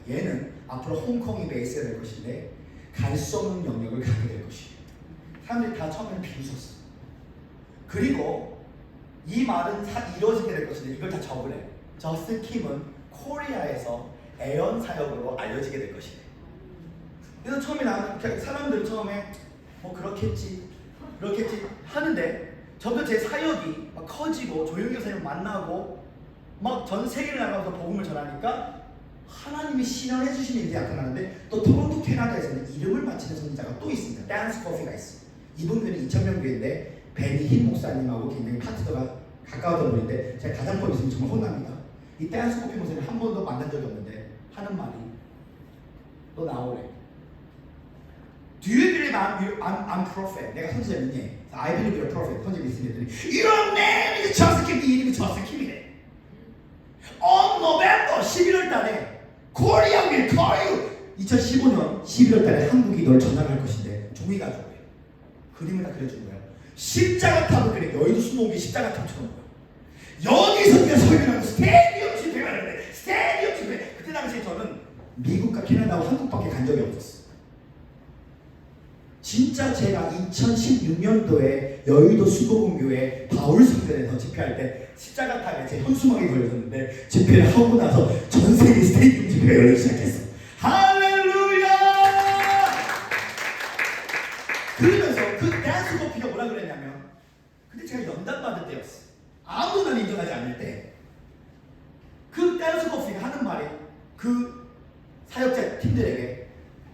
그러니까 얘는 앞으로 홍콩이 베이스가 될 것인데 갈 수 없는 영역을 가게 될 것이다. 사람들이 다 처음에는 비웃었어. 그리고 이 말은 이루어지게 될 것인데 이걸 다 적으래. 저슨 킴은 코리아에서 애언 사역으로 알려지게 될 것이다. 그래서 처음에 나는 사람들은 처음에 뭐 그렇겠지 하는데 저도 제 사역이 막 커지고 조용히 교사님 만나고 막 전 세계를 나가서 복음을 전하니까 하나님이 신현해 주신 일이 나타나는데 또 토론토 캐나다에서는 이름을 맞히는 선지자가 또 있습니다. 댄스 커피가 있어. 이분 교회는 2000명 교회인데 베니 흰 목사님하고 굉장히 파트너가 가까웠던 분인데 제가 가장법 있으면 정말 혼납니다. 이 댄스 커피 목사님 한 번도 만난 적이 없는데 하는 말이 너 나오래. Do you believe I'm prophet? 내가 선지자 믿니? I believe you're a prophet. 선지자 믿으니 Your name is 저스 킴. 네 이름이 저스 킴이래. On November 11월 달에 Korea will call you. 2015년 11월 달에 한국이 널 전화할 것인데 종이가 줘요. 그림을 다 그려준 거예요. 십자가 탑을 그래. 여의도 수목이 십자가 탑처럼 보여. 여기서 네가 설교하고 스테디움 집회가 되는데 스테디움 집회. 그때 당시에 저는 미국과 캐나다와 한국밖에 간 적이 없었어. 진짜 제가 2016년도에 여의도 수도공교회 바울성전에서 집회할 때 십자가 타에 제 현수막이 걸렸는데 집회를 하고 나서 전 세계 스테이디움 집회가 열리기 시작했어. 할렐루야! 그러면서 그 댄스 커피가 뭐라 그랬냐면, 근데 제가 연단 받을 때였어. 아무나 인정하지 않을 때 그 댄스 커피가 하는 말이 그 사역자 팀들에게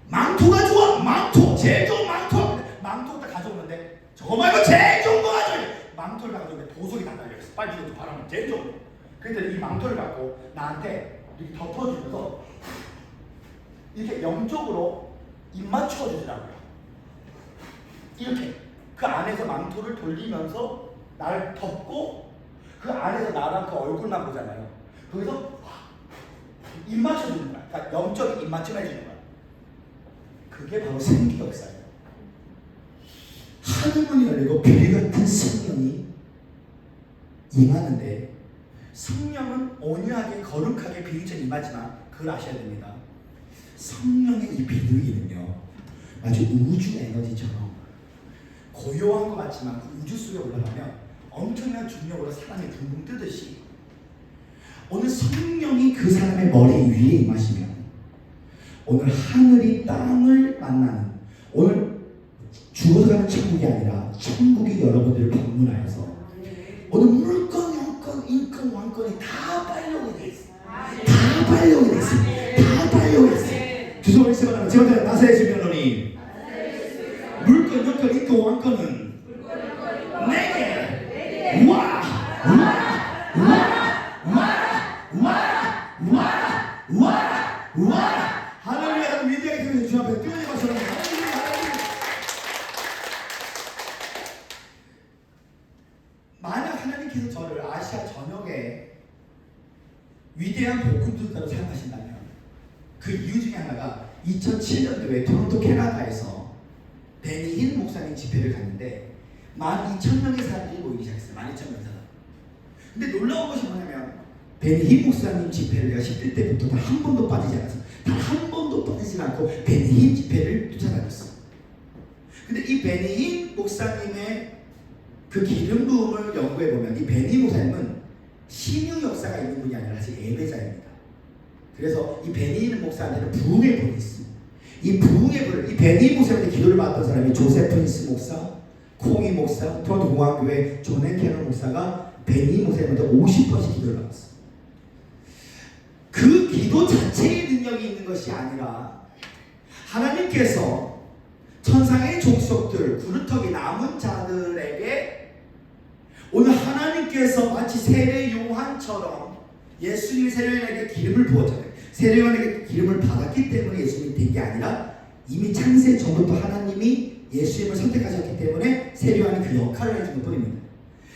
망토가 좋아, 망토, 제일 좋은 망토. 망토를 딱 가져오는데 저거 말고 제일 좋은 거 가져와. 망토를 가져오는데 보석이 다 달려있어. 빨리 이거 바라면 제일 좋은 거. 그랬더니 이 망토를 갖고 나한테 이렇게 덮어주면서 이렇게 영적으로 입 맞춰 주더라고요. 이렇게 그 안에서 망토를 돌리면서 나를 덮고 그 안에서 나랑 그 얼굴만 보잖아요. 거기서 입 맞춰주는 거야. 그러니까 영적인 입 맞춤해주는 거야. 그게 바로 생기역사예요. 하늘문이 열리고 별 같은 성령이 임하는데, 성령은 온유하게 거룩하게 비유처럼 임하지만 그걸 아셔야 됩니다. 성령의 이 비둘기는요, 아주 우주 에너지처럼 고요한 것 같지만 그 우주 속에 올라가면 엄청난 중력으로 사람이 붕붕 뜨듯이, 오늘 성령이 그 사람의 머리 위에 임하시면 오늘 하늘이 땅을 만나는, 오늘 죽어서 가는 천국이 아니라 천국이 여러분들을 방문하여서 오늘 물건, 영건, 인건, 왕건이 다 빨려오게 돼 있어. 다 빨려오게 돼 있어. 다 빨려오게 돼 있어. 주소를 세워나면 제가 나사의 주변론이 물건, 영건, 인건, 왕건은 내게 와! 할렐루야. 위대하게 되는 주 앞에 뛰어내 마셔라. 만약 하나님께서 저를 아시아 전역에 위대한 복음주자로 사용하신다면 그 이유 중에 하나가 2007년도에 토론토 캐나다에서 베니힐 목사님 집회를 갔는데 12,000명의 사람들이 모이기 시작했어요. 12,000명의 사람. 근데 놀라운 것이 뭐냐면 베니힐 목사님 집회를 내가 10대 때부터 단 한 번도 빠지지 않았어. 단 한 번도 빠지지 않고 베니힐 집회를 쫓아다녔어. 근데 이 베니힐 목사님의 그 기름 부음을 연구해 보면 이 베니 목사님은 신유 역사가 있는 분이 아니라 사실 예배자입니다. 그래서 이 베니 목사한테는 부흥의 불이 있습니다. 이 부흥의 불을, 이 베니 목사한테 기도를 받았던 사람이 조세프 프린스 목사, 콩이 목사, 토론토 공화교회 존 캐논 목사가 베니 목사님한테 50번씩 기도를 받았어요. 그 기도 자체의 능력이 있는 것이 아니라 하나님께서 천상의 족속들, 구루터기 남은 자들에게 오늘 하나님께서 마치 세례 요한처럼 예수님이 세례 요한에게 기름을 부었잖아요. 세례 요한에게 기름을 받았기 때문에 예수님이 된 게 아니라 이미 창세 전부터 하나님이 예수님을 선택하셨기 때문에 세례 요한이 그 역할을 해준 것 뿐입니다.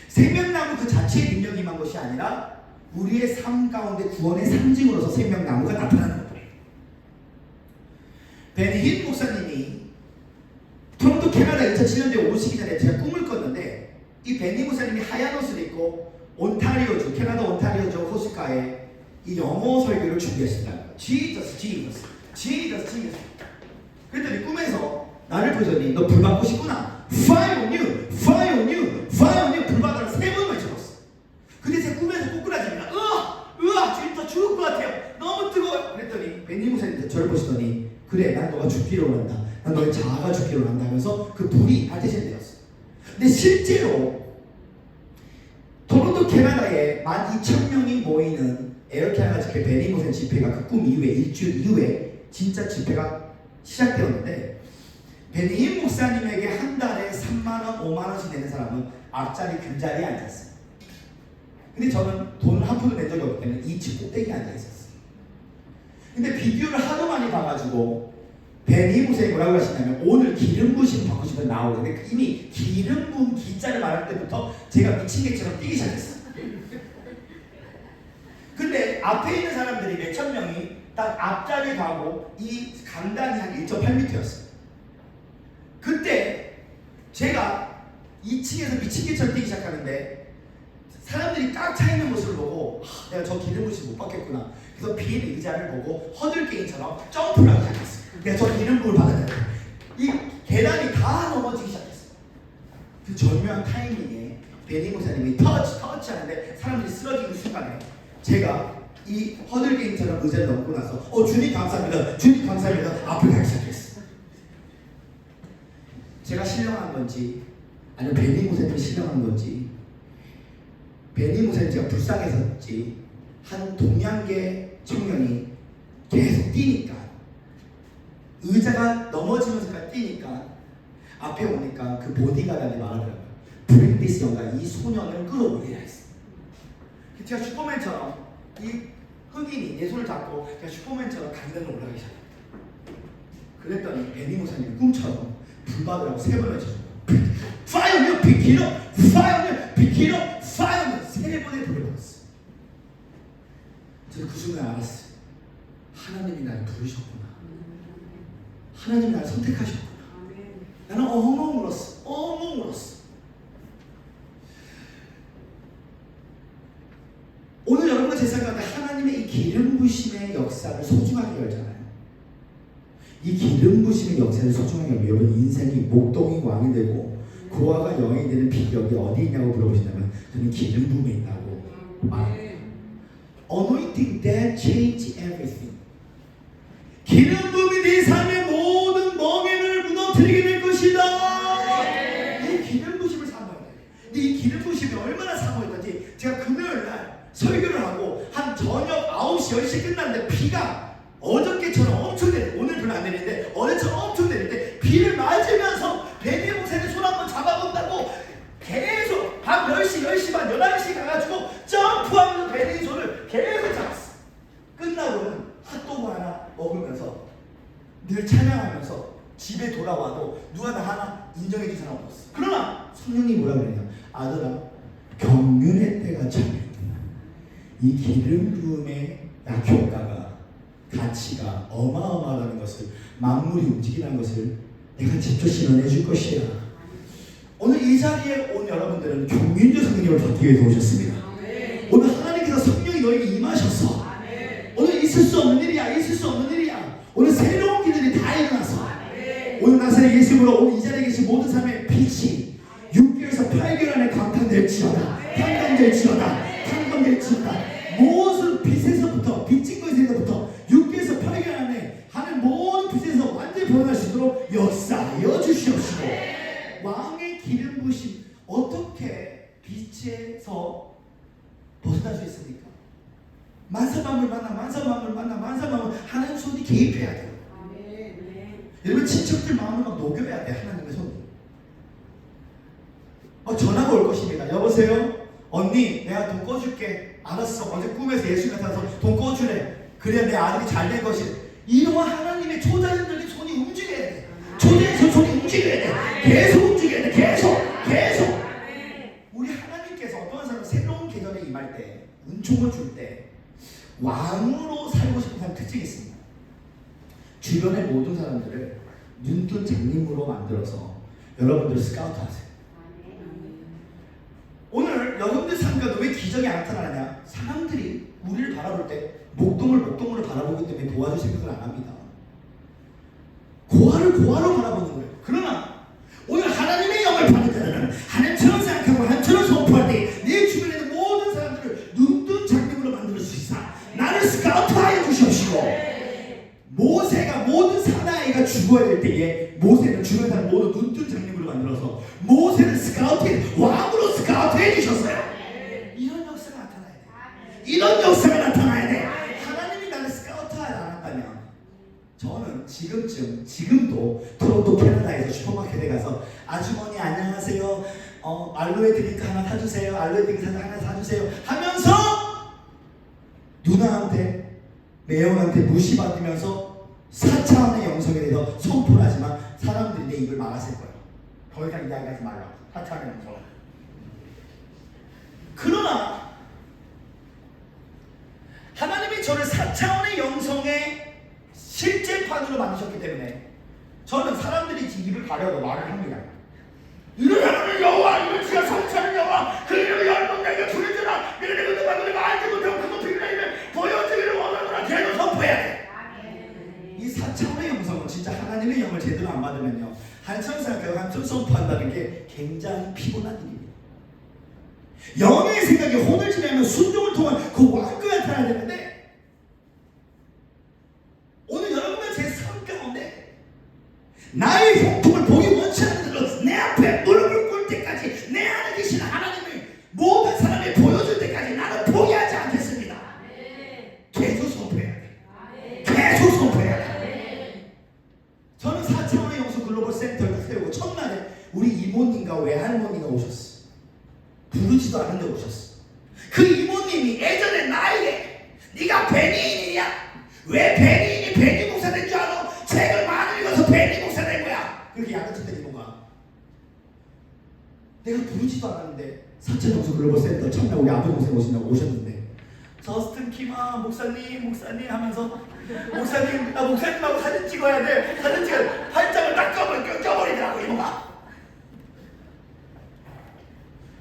생명나무 그 자체의 능력이 임한 것이 아니라 우리의 삶 가운데 구원의 상징으로서 생명나무가 나타나는 것 뿐이에요. 베니힐 목사님이 토론토 캐나다 2007년도에 오시기 전에 제가 꿈을 꿨는데 이 베니 목사님이 하얀 옷을 입고 온타리오주, 캐나다 온타리오주 호스카에 이 영어 설교를 준비하신다는 거예요. Jesus, Jesus, Jesus, Jesus. 그랬더니 꿈에서 나를 보더니 너 불 받고 싶구나. Fire on you, Fire on you, Fire on you. 불 받아라 3번 외쳐봤어. 근데 제 꿈에서 꼬꾸라집니다. 지금 더 죽을 것 같아요. 너무 뜨거워요. 그랬더니 베니 목사님 저를 보시더니 그래, 난 너가 죽기를 원한다. 난 너의 자아가 죽기를 원한다 하면서 그 불이 밝혀진대였어. 근데 실제로 토론토 캐나다에 12,000명이 모이는 에어캐나다 집회, 베니 목사님 집회가 그 꿈 이후에 일주일 이후에 진짜 집회가 시작되었는데 베니 목사님에게 한 달에 3만원, 5만원씩 내는 사람은 앞자리 균자리에 앉았어요. 근데 저는 돈을 한 푼도 낸 적이 없기 때문에 2층 꼭대기에 앉아있었어요. 근데 비디오를 하도 많이 봐가지고 베니 목사님이 뭐라고 하시냐면 오늘 기름 부심 받고 싶으면 나오는데 이미 기름 부은 기자를 말할 때부터 제가 미친 개처럼 뛰기 시작했어요. 근데 앞에 있는 사람들이 몇천 명이 딱 앞자리에 가고 이 강단이 한 1.8m였어요. 그때 제가 2층에서 미친 개처럼 뛰기 시작하는데 사람들이 꽉 차 있는 모습을 보고 내가 저 기름 부심 못 받겠구나. 그래서 빈 의자를 보고 허들게임처럼 점프를 하기 시작했어요. 내가 저 기름 부음을 받아야 돼. 이 계단이 다 넘어지기 시작했어. 그 절묘한 타이밍에 베니 목사님이 터치 하는데 사람들이 쓰러지는 순간에 제가 이 허들게임처럼 의자를 넘고 나서 주님 감사합니다, 주님 감사합니다 앞을 가기 시작했어. 제가 신령한 건지 아니면 베니 목사님이 신령한 건지, 베니 목사님 제가 불쌍해서인지 한 동양계 청년이 계속 뛰니까, 의자가 넘어지면서까지 뛰니까 앞에 오니까 그 보디가드한테 말을 하더라고요. 브랜디스 영가 이 소년을 끌어올리라 했어. 제가 슈퍼맨처럼 이 흑인이 내 손을 잡고 제가 슈퍼맨처럼 강단을 올라가기 시작해요. 그랬더니 베니 목사님이 꿈처럼 불받으라고 3번 외쳤어요. 파이어면 비키러, 파이어면 비키러, 파이어면 3번의 불을 받았어. 저는 그 순간 알았어요. 하나님이 나를 부르셨구나. 하나님이 나를 선택하셨구나. 나는 엉엉 울었어. 엉엉 울었어. 오늘 여러분과 제 생각에 하나님의 이 기름 부심의 역사를 소중하게 열잖아요. 이 기름 부심의 역사를 소중하게 열면 여러분 인생이 목동이 왕이 되고 고아가 영이 되는 비결이 어디 있냐고 물어보신다면 저는 기름 부음에 있다고 말합니다. Anointing that change everything. 기름 부음이 네 삶의 모든 멍에를 무너뜨리게 될 것이다. 이 기름 부심을 사모해야 돼. 이 기름 부심이 얼마나 사모했던지 제가 금요일 날 설교를 하고 한 저녁 9시 10시 끝났는데 비가 어저께처럼 엄청 내려, 오늘 별로 안 내리는데 어제처럼 엄청 내릴 때 비를 맞으면서 베니 목사님 손 한번 잡아본다고 계속 밤 10시, 10시 반, 11시 가가지고 점프하면서 베니 손을 계속 잡았어. 끝나고는 핫도그 하나 먹으면서 늘 찬양하면서 집에 돌아와도 누가 나 하나 인정해 줄 사람 없었어. 그러나 성령님 뭐라 그랬냐, 아들아 경륜의 때가 참했구나. 이 기름 부음의 약효과가 가치가 어마어마하다는 것을, 만물이 움직이라는 것을 내가 직접 신원해 줄 것이야. 오늘 이 자리에 온 여러분들은 경륜주 성령님을 받기 위해서 오셨습니다. 오늘 하나님께서 성령이 너에게 임하셔서 오늘 있을 수 없는 일이야, 있을 수 없는 일이야. 오늘 새로운 길들이 다 일어나서 오늘 나사렛 예수님으로 오늘 이 자리에 계신 모든 사람의 빛이 6개월에서 8개월 안에 강탄될지어다, 탄감될지어다, 탄감될지어다. 모든 빛에서부터, 빛진 것에서부터 6개월에서 8개월 안에 하는 모든 빛에서 완전히 변할 수 있도록 역사하여 주시옵시고, 왕의 기름 부심 어떻게 빛에서 벗어날 수 있습니까? 만사만물 만나, 만사만물 만나, 만사만물 하나님 손이 개입해야 돼요. 여러분 친척들 마음을 막 녹여야 돼. 하나님의 손이 전화가 올 것입니다. 여보세요? 언니 내가 돈 꺼줄게. 알았어. 어제 꿈에서 예수 나타나서 돈 꺼주래. 그래야 내 아들이 잘 될 것이. 이러한 하나님의 초자연적인 손이 움직여야 돼. 초자연적 손이 움직여야 돼. 계속 움직여야 돼. 계속. 우리 하나님께서 어떤 사람 새로운 계절에 임할 때, 은총을 줄 때 왕으로 살고 싶은 사람 특징이 있습니다. 주변의 모든 사람들을 눈뜬 장님으로 만들어서 여러분들 스카우트하세요. 오늘 여러분들 삶가도 왜 기적이 안 나타나냐? 사람들이 우리를 바라볼 때 목동으로 바라보기 때문에 도와줄 생각을 안 합니다. 고아로 바라보는 거예요. 그러나 오늘 하나님의 영을 받는 자는 하나님처럼 생각하고 하나님처럼 선포할 때 내 주변에 있는 모든 사람들을 눈뜬 장님으로 만들 수 있어. 나를 스카우트하여 주시옵시고, 모세가 모든 사나이가 죽어야 될 때에 모세는 주변 사람 모두 눈뜬 장님으로 만들어서 모세를 왕으로 스카우트해 주셨어요. 이런 역사가 나타나야 돼. 이런 역사가 나타나야 돼. 하나님이 나를 스카우트하지 않았다면 저는 지금도 토론토 캐나다에서 슈퍼마켓에 가서 아주머니 안녕하세요, 알로에 드링크 하나 사주세요, 알로에 드링크 하나 사주세요 하면서 누나한테 매형한테 무시받으면서 4차원의 영성에 대해서 선포를 하지만 사람들이 내 입을 막았을 거예요. 더 이상 이야기하지 말라고. 4차원의 영성. 그러나 하나님이 저를 4차원의 영성의 실제판으로 만드셨기 때문에 저는 사람들이 지 입을 가려도 말을 합니다. 이러는 여호와, 이걸 지가 성찬은 여호와, 그 이름을 열방에게 부르주라. 이를 누가 알지 못하고 그 높이 이름을 보여주기를 원하노라. 계속 선포해야 돼. 이 4차원의 영성은 진짜 하나님의 영을 제대로 안 받으면요, 한참 생각하고 한참 선포한다는 게 굉장히 피곤한 일입니다. 영의 생각에 혼을 지내면 순종을 통한 그 왕과 나타나야 되는데, 오늘 여러분과 제 삶 가운데 나의 형통을 보기 원치 않는 대로 내 앞에 무릎을 꿇을 때까지 내 안에 계신 하나님을 모든 사람이 보여줄 때까지 나는 포기하지 않겠습니다. 계속 선포해야 돼. 계속 선포해야 돼. 저는 4차원의 영수 글로벌 센터를 세우고 첫날에 우리 이모님과 외할머니가 오셨어. 부르지도 않은데 오셨어. 그 이모님이 예전에 나에게 네가 베니인이냐? 왜 베니인이 베니 목사 된 줄 알아? 책을 많이 읽어서 베니 목사 된 거야. 그렇게 야단쳤던 이모가. 내가 부르지도 않았는데 4차 영수 글로벌 센터 첫날 우리 아버지 목사님 오신다고 오셨는데, 저스틴 키마 목사님 하면서 목사님, 나 목사님하고 사진 찍어야 돼. 사진 찍어. 팔짱을 딱 껴버리더라고 이모가.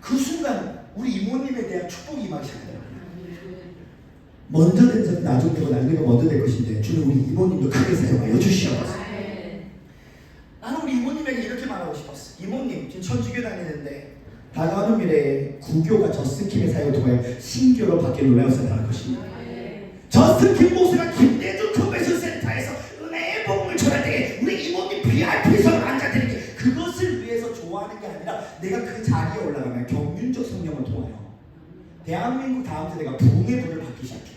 그 순간 우리 이모님에 대한 축복이 임하기 시작하더라고요. 먼저 된 자는 나중 되고 나중에 먼저 될 것인데 주는 우리 이모님도 크게 사용하여 주시옵소서. 나는 우리 이모님에게 이렇게 말하고 싶었어. 이모님 지금 천주교 다니는데 다가오는 미래에 구교가 저스틴킴의 사역을 통하여 신교로 바뀌는 놀라움을 나갈 것입니다. 저스틴킴 목사가 김대중 컨벤션 센터에서 은혜의 복음을 전할 때에 우리 이모님 VIP석을 앉아드리기, 그것을 위해서 좋아하는 게 아니라 내가 그 자리에 올라가면 경륜적 성령을 통하여 대한민국 다음 세대가 부흥의 불을 받기 시작해.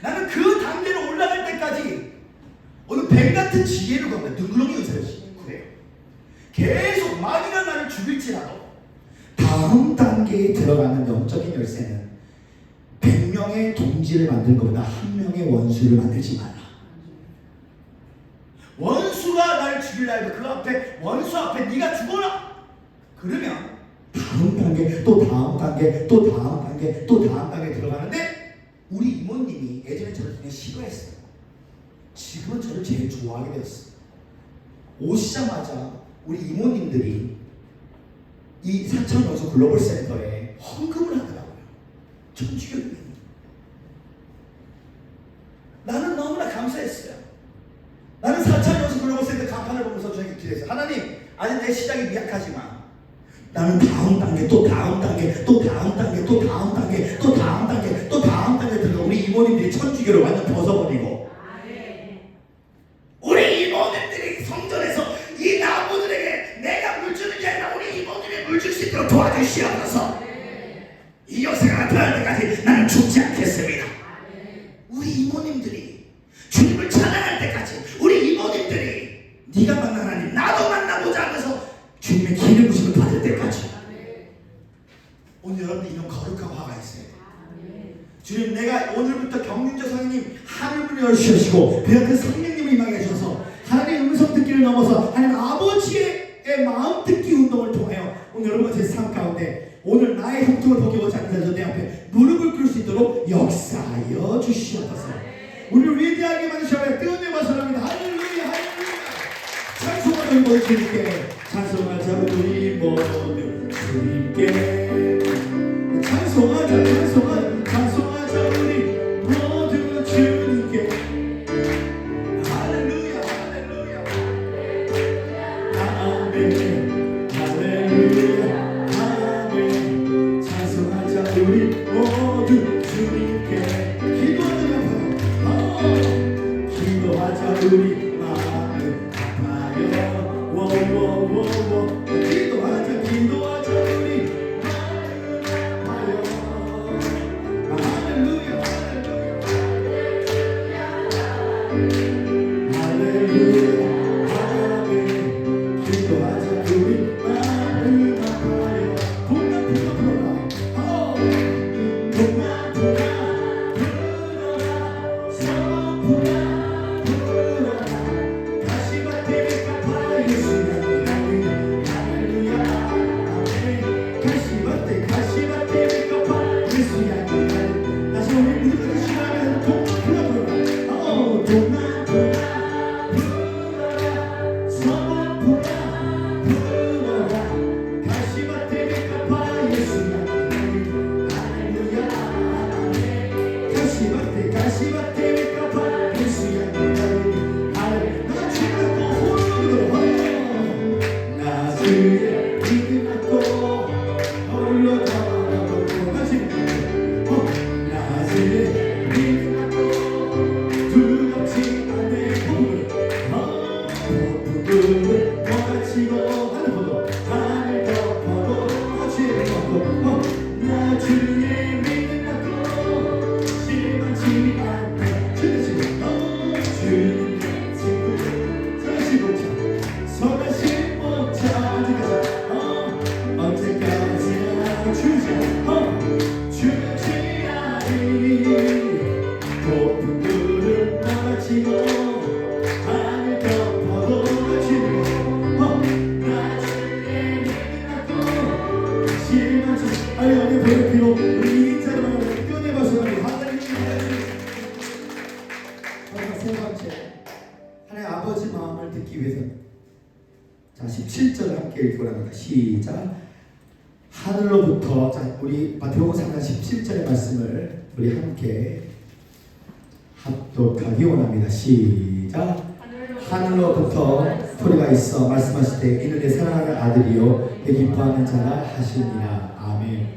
나는 그 단계로 올라갈 때까지 오늘 뱀 같은 지혜를 갖고 능그렁이 은사를 구해요. 계속 마귀가 나를 죽일지라도 다음 단계에 들어가는 영적인 열쇠는 100명의 동지를 만드는 것보다 1명의 원수를 만들지 말라. 원수가 나를 죽일라 해도 그 앞에, 원수 앞에 네가 죽어라. 그러면 다음 단계, 또 다음 단계, 또 다음 단계, 또 다음 단계 들어가는데, 우리 이모님이 예전에 저를 그냥 싫어했어요. 지금은 저를 제일 좋아하게 되었어요. 오시자마자 우리 이모님들이 이 4천 영수 글로벌 센터에 헌금을 하더라고요. 천주교들이. 나는 너무나 감사했어요. 나는 4천 영수 글로벌 센터 간판을 보면서 저에게 기도했어요. 하나님, 아직 내 시작이 미약하지만 나는 다음 단계, 또 다음 단계, 또 다음 단계, 또 다음 단계, 또 다음 단계, 또 다음 단계 들어가 우리 이모님들이 천주교를 완전 벗어버리고, 우리 이모님들이 성전에서 이 나무들에게 내가 물 주는 게 아니라 우리 이모님이 물 줄 수 있도록 도와주시옵소서. 이 역사가 나타날 때까지 나는 죽지 않겠습니다. 우리 이모님들이 주님을 찬양할 때까지, 우리 이모님들이 네가 만난 하나님 나도 만나보자 하면서 주님의 기름 부심을 받을 때까지. 오늘 여러분들 이런 거룩한 화가 있어요. 주님, 내가 오늘부터 경륜적 성령님 하늘문을 열어주시고 그 성령님을 임하게 해주셔서 하나님의 음성 듣기를 넘어서 하나님 아버지의 마음 듣기 운동을 통하여 오늘 여러분 제 삶 가운데 오늘 나의 형통을 보기 원치 않는 자들 내 앞에 무릎을 꿇을 수 있도록 역사하여 주시옵소서. 우리를 위대하게 만드셔야 뜨거운 내 마셔랍니다. 할렐루야, 할렐루야. 찬송하는 모든 주님께, 찬송하자 우리 모두 주님께, 찬송하자, 찬송하자, 찬송하자 우리 모두 주님께. 할렐루야, 할렐루야, 아멘, 할렐루야, 아멘. 찬송하자 우리 모두 주님께. 기도하자 우리 마음 아파요. 워워워워. 기도하자, 기도하자 우리 마음 아파요. 할렐루야, 할렐루야, 할렐루야, 아멘. 기도하자 우리 마음 아파요. 분당 불러라. 하나님 보는 비로 우리 인생을 뛰어내봐서 하나님. 세 번째, 하나님 아버지 마음을 듣기 위해서 자 17절 함께 읽고 합니다. 시작. 하늘로부터 자 우리 마태복음 3장 17절의 말씀을 우리 함께 합독하기 원합니다. 시작. 하늘로부터 소리가 있어 말씀하실 때 이는 내 사랑하는 아들이요 내 기뻐하는 자라 하시니라. 아멘.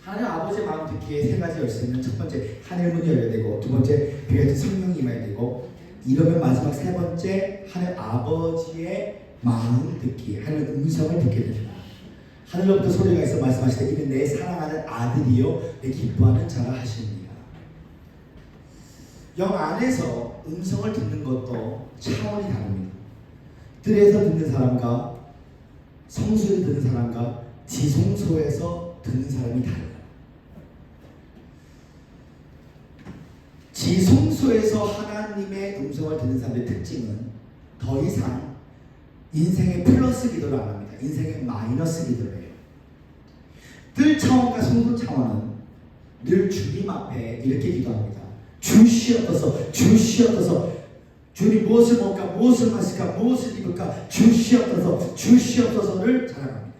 하나님 아버지의 마음 듣기에 세 가지 열쇠는 첫 번째 하늘 문이 열려야 되고, 두 번째 비같은 성령이 임해야 되고, 이러면 마지막 세 번째 하늘 아버지의 마음 듣기, 하늘 음성을 듣게 됩니다. 하늘로부터 소리가 있어 말씀하실 때 이는 내 사랑하는 아들이요 내 기뻐하는 자라 하십니다. 영 안에서 음성을 듣는 것도 차원이 다릅니다. 뜰에서 듣는 사람과 성소에서 듣는 사람과 지성소에서 듣는 사람이 달라요. 지성소에서 하나님의 음성을 듣는 사람의 특징은 더 이상 인생의 플러스 기도를 안 합니다. 인생의 마이너스 기도를 해요. 뜰 차원과 성소 차원은 늘 주님 앞에 이렇게 기도합니다. 주시옵소서, 주시옵소서. 주님 무엇을 먹을까, 무엇을 마실까, 무엇을 입을까, 주시옵소서, 주시옵소서를 자랑합니다.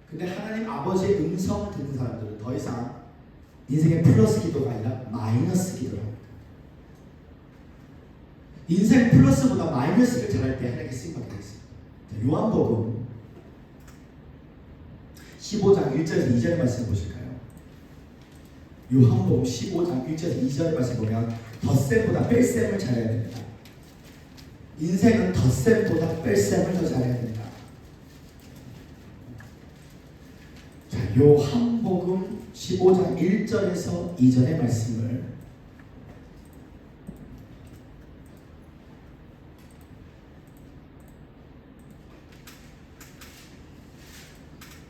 근데 하나님 아버지의 음성을 듣는 사람들은 더 이상 인생의 플러스 기도가 아니라 마이너스 기도를 합니다. 인생 플러스보다 마이너스를 잘할 때 하나님께 쓰임받게 있습니다. 요한복음 15장 1절에서 2절의 말씀 보실까요? 요한복음 15장 1절에서 2절의 말씀 보면 덧셈보다 뺄셈을 잘해야 됩니다. 인생은 덧셈보다 뺄셈을 더 잘해야 됩니다. 자, 요한복음 15장 1절에서 2절의 말씀을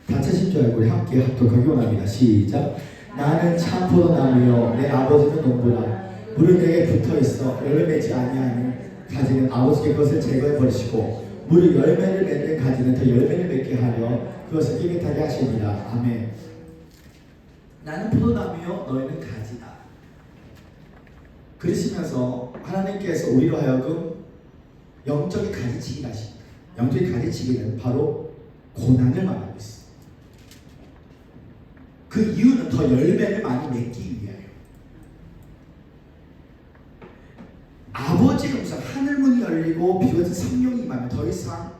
다 찾으신 줄 알고 우리 함께 합독하기 원합니다. 시작. 나는 참 포도나무요 내 아버지는 농부라. 물은 내게 붙어있어 열매 맺지 아니하는 가지는 아버지의 것을 제거해 버리시고 물을 열매를 맺는 가지는 더 열매를 맺게 하려 그것을 깨끗하게 하시니라. 아멘. 나는 포도나무요 너희는 가지다. 그러시면서 하나님께서 우리로 하여금 영적인 가지치기를 하십니다. 영적인 가지치기는 바로 고난을 말하고 있습니다. 그 이유는 더 열매를 많이 맺기 위하여. 아버지의 음성, 하늘문이 열리고 비로소 성령이 임하면 더 이상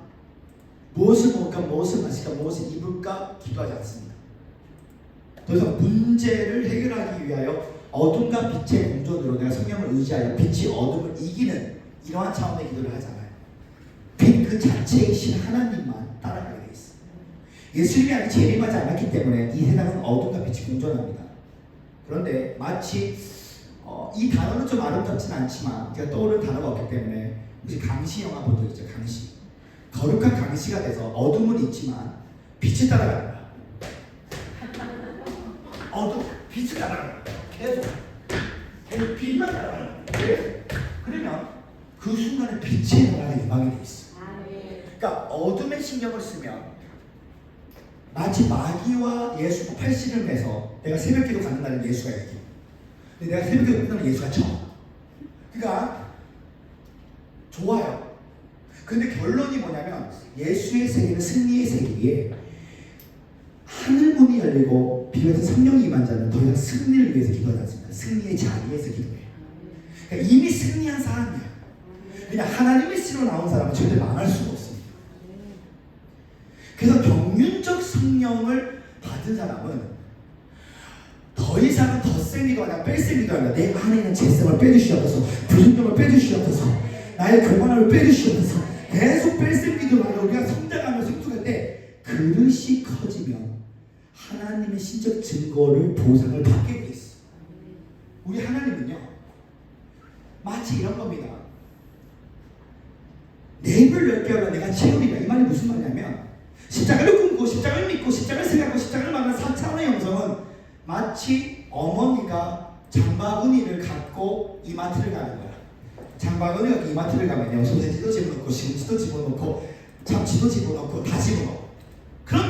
무엇을 먹을까, 무엇을 마실까, 무엇을 입을까 기도하지 않습니다. 더 이상 문제를 해결하기 위하여 어둠과 빛의 공존으로 내가 성령을 의지하여 빛이 어둠을 이기는 이러한 차원의 기도를 하잖아요. 빛 그 자체이신 하나님만 따라가게 되어 있습니다. 예수님이 아직 재림하지 않았기 때문에 이 세상은 어둠과 빛이 공존합니다. 그런데 마치 이 단어는 좀 아름답진 않지만 제가 떠오르는 단어가 없기 때문에 혹시 강시 영화 본 적 있죠? 강시. 거룩한 강시가 돼서 어둠은 있지만 빛이 따라가는 거야. 어둠, 빛이 따라가는 거야. 계속 빛만 따라가는 거야. 왜? 그러면 그 순간에 빛의 나라가 임하게 돼 있어. 그러니까 어둠에 신경을 쓰면 마치 마귀와 예수가 팔씨름을 해서 내가 새벽기도 가는 날은 예수가 이기. 근데 내가 새벽기도 끝나면 예수가 져. 그러니까 좋아요. 근데 결론이 뭐냐면 예수의 세계는 승리의 세계에 하늘문이 열리고 비로소 성령이 임한 자는 더 이상 승리를 위해서 기도하지 않습니다. 승리의 자리에서 기도해요. 그러니까 이미 승리한 사람이야. 그냥 하나님의 씨로 나온 사람은 절대 망할 수가 없습니다. 그래서 경륜적 성령을 받은 사람은 더 이상은 덧셈 기도가 아니라 뺄셈 기도가 아니라 내 안에 있는 죄성을 빼주시옵소서, 불순종을 빼주시옵소서, 나의 교만함을 빼주시옵소서. 계속 뺄셈 기도를 하여 우리가 성장하며 성숙할 때 그릇이 커지면 하나님의 신적 증거를 보상을 받게 돼 있어. 우리 하나님은요 마치 이런 겁니다. 내 입을 넓게 하면 내가 채우리라. 이 말이 무슨 말이냐면 십자가를 꿈꾸고 십자가를 믿고 십자가를 생각하고 십자가를 만난 4차원의 영성은 마치 어머니가 장바구니를 갖고 이마트를 가는 거야. 장바구니가 이마트를 가면요 소세지도 집어넣고 시금치도 집어넣고 참치도 집어넣고 다 집어넣고. 그럼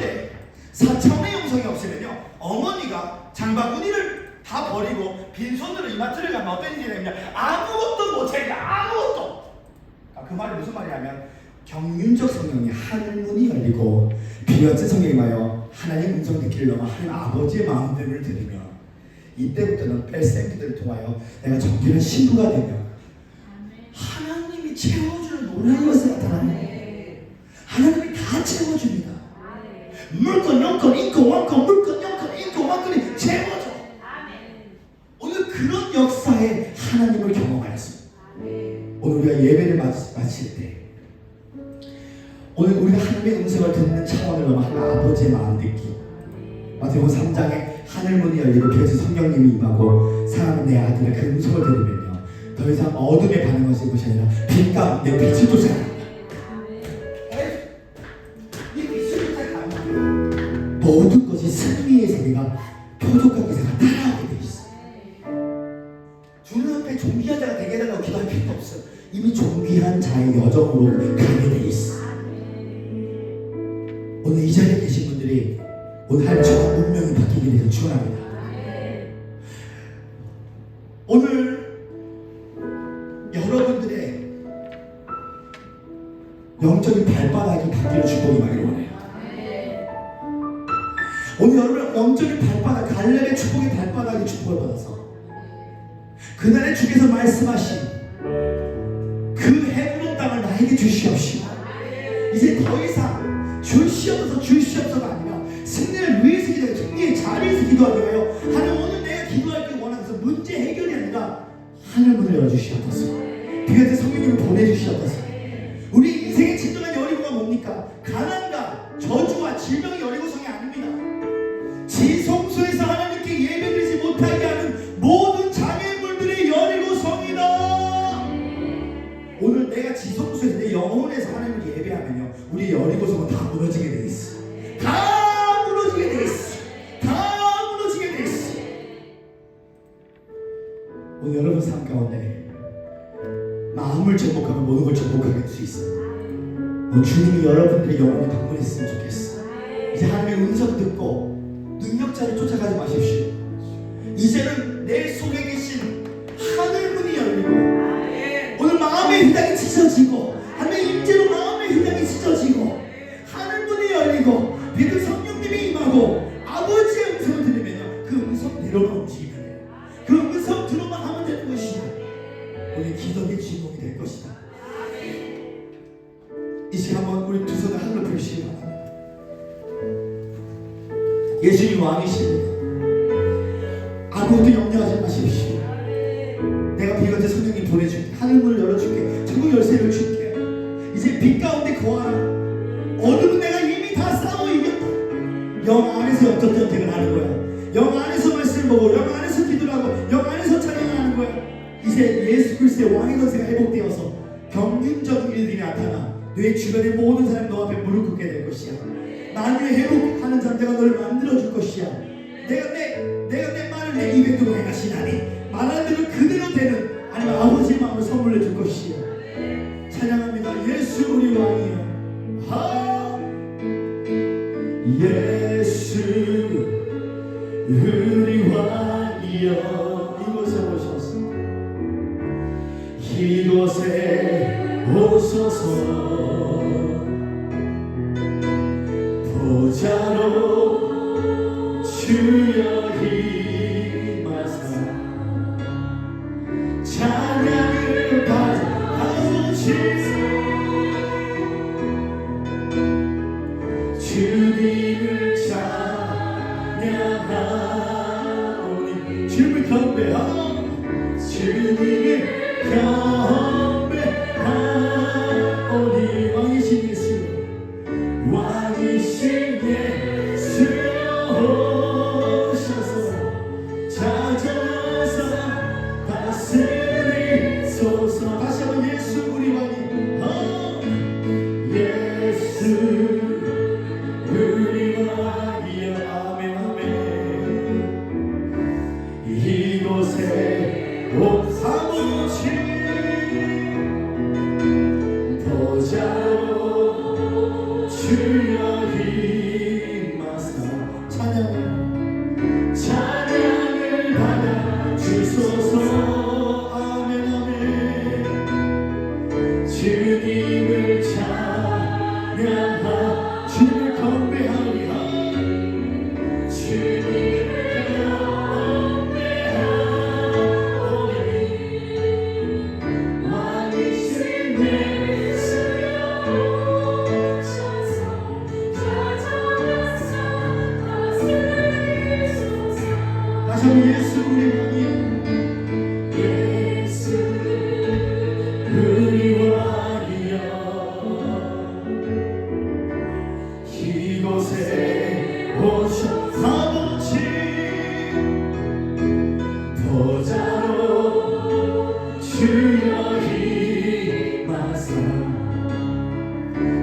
4차원의 영성이 없으면요, 어머니가 장바구니를 다 버리고 빈손으로 이마트를 가면 어떤 일이 되냐면 아무것도 못해. 아무것도. 그 말이 무슨 말이냐면 경륜적 성령이 하늘문이 열리고 비어진 성령이 와요 하나님 음성 듣기를 넘어 하나님 아버지의 마음대로를 들으면 이때부터는 뺄셈기들을 통하여 내가 정결한 신부가 되면 하나님이 채워주는 놀라운 것을 나타나요. 하나님이 다 채워줍니다. 물건 영건 인건 왕건 물건 영건 인건 왕건이 채워줘. 오늘 그런 역사에 하나님을 경험하였습니다. 오늘 우리가 예배를 마칠 때 오늘 우리가 하나님의 음성을 듣는 차원을 넘어 하나님 아버지의 마음 듣기. 마태복음 3장에 하늘문이 열리고 그래서 성령님이 임하고 사랑하는 내 아들의 그 음성을 들으면요 더 이상 어둠에 반응하실 것이 아니라 빛 가운데 빛을 쫓아갑니다. 이 빛을 쫓아가면 모든 것이 승리의 세계가 표적과 기사가 따라오게 돼 있어요. 주님 앞에 존귀한 자가 되게 해달라고 기도할 필요도 없어요. 이미 존귀한 자의 여정으로 가게 돼 있어. 오늘 이 자리에 계신 분들이 오늘 하나님 정말 운명이 바뀌게 되길 축원합니다. 오늘 여러분들의 영적인 발바닥이 바뀌는 축복이 많기를 원해요. 오늘 여러분 영적인 발바닥, 갈렙의 축복의 발바닥이 축복을 받아서 그날에 주께서 말씀하신 그 헤브론 땅을 나에게 주시옵시고 이제 더 이상 주시옵소서가 아니라 승리를 위해서 기도하고 승리의 자리에서 기도하기 위하여 하나님 오늘 내가 기도하기 원하는 것은 문제 해결이 아니라 하늘 문을 열어주시옵소서. 그한테 성령님을 보내주시옵소서. 우리 인생의 진정한 여리고가 뭡니까? 가난과 저주와 질병이 여리고성이 아닙니다. 지성소에서 하나님께 예배드리지 못하게 하는 모든 장애물들의 여리고성이다. 오늘 내가 지성소에서 내 영혼에서 하나님을 예배하면요 우리 여리고성은 다 무너지게 돼 있어. 다 무너지게 돼 있어. 다 무너지게 돼 있어. 오늘 여러분 삶 가운데 마음을 정복하면 모든 걸 정복하게 될 수 있어요. 주님이 여러분들의 영혼을 방문했으면 좋겠어. 이제 하나님의 음성 듣고 능력자를 쫓아가지 마십시오. 이제는 내 속에 계신 하늘문이 열리고 오늘 마음의 휘장이 찢어지고 하나님의 임재로 마음의 휘장이 찢어지고 하늘문이 열리고 믿음 성령님이 임하고 아버지의 음성을 들으면요 그 음성대로만 움직이면 돼요. 그 음성대로만 하면 되는 것이다. 오늘 기도의 주인공이 될 것이다. 이 시간 한번 우리 두 손을 하늘로 펼치기 바랍니다. 예수님 왕이십니다. 아무것도 염려하지 마십시오. 내가 비건제 성령님 보내줄게. 하늘문을 열어줄게. 천국 열쇠를 줄게. 이제 빛 가운데 거하라. 어둠은 내가 이미 다 싸워 이겼다. 영 안에서 영적 전쟁을 하는 거야. 영 안에서 말씀을 보고 영 안에서 기도를 하고 영 안에서 찬양을 하는 거야. 이제 예수 그리스도의 왕의 권세가 회복되어서 경륜적인 일들이 나타나 내 주변의 모든 사람이 너 앞에 무릎 꿇게 될 것이야. 만유의 회복하는 잠자가 너를 만들어줄 것이야. 내가 내 말을 내 입에 두고 행하시나니 말하는 대로 그대로 되는 하나님 아버지의 마음을 선물해 줄 것이야. 찬양합니다. 예수 우리 왕이여. 예수 우리 왕이여. 이곳에 오셔서 이곳에 오소서. 보좌로 주여 임하사 찬양을 받으시소. 주님을 찬양하오니 주님을 경배하오. 주님을 경배하오니 왕이신 예수 왕이신 예수 오셔서 찾아서 다스리소서. 다시 한번 예수 우리 왕이 예수 우리 왕이여. 아멘 아멘. 이곳에 온 사무실 아버지 보좌로 주여 임하사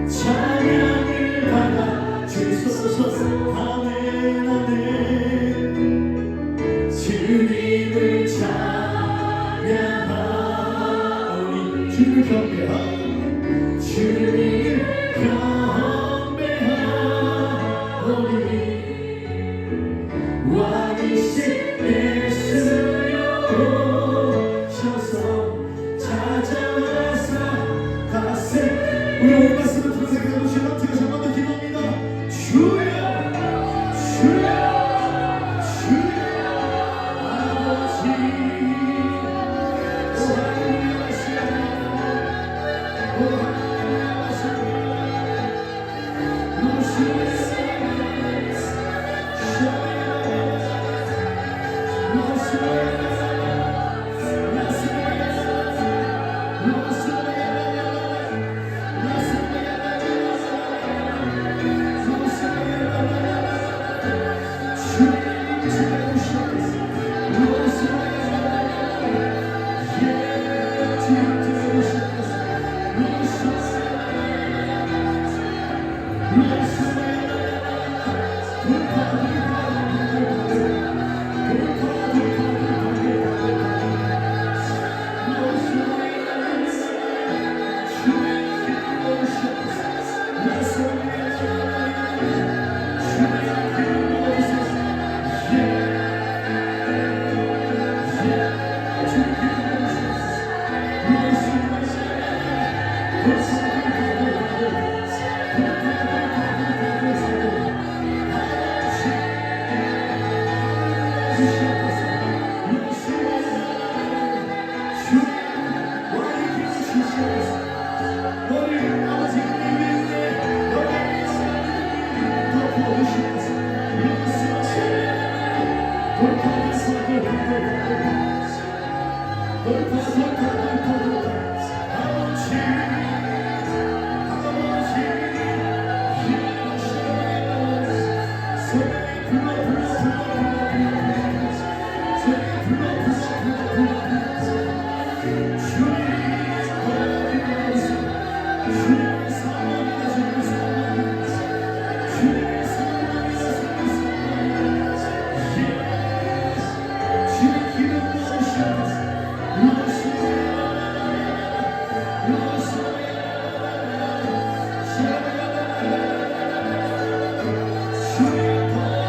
찬양을 받아 주소서. 아멘 아멘. 주님을 찬양하오니 주님을 경배하오니 주님을 경배하오니 왕이신 예수여 오셔서 찾아와서 다시 우리 오늘 말씀을 들으면서 기도하시면 제가 한 번 더 기도합니다. 주여 주여 주여 아버지 오 하나님 하시오 오 하나님 하시오 오 주여 주여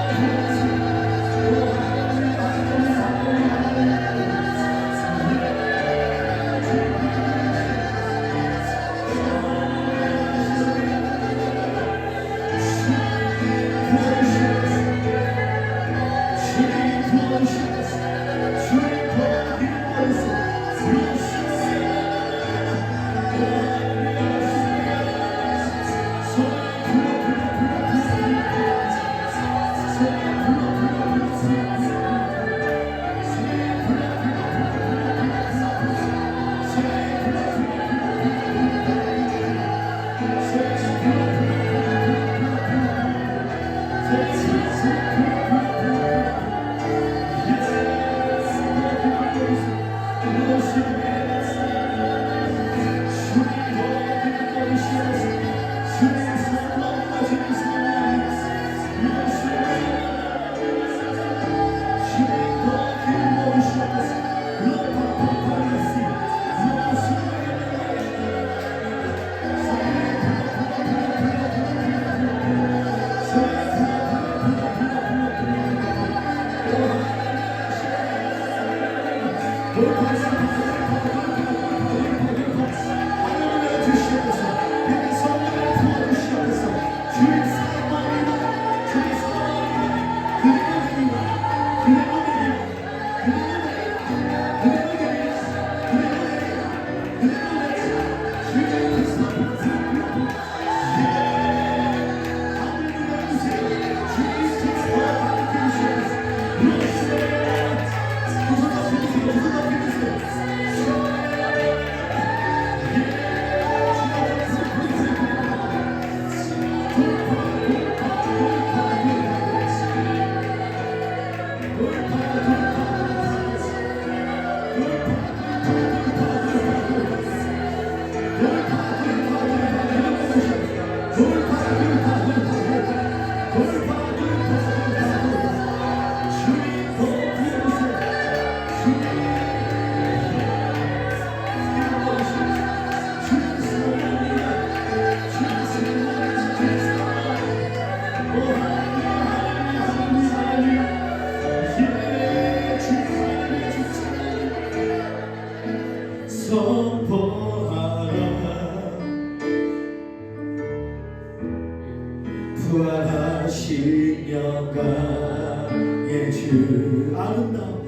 부활하신 영광의 주 아름다운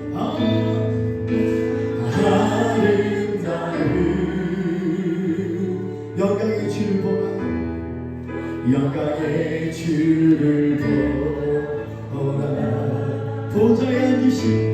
영광의 주를 보아 영광의 주를 보아 보좌에 앉으신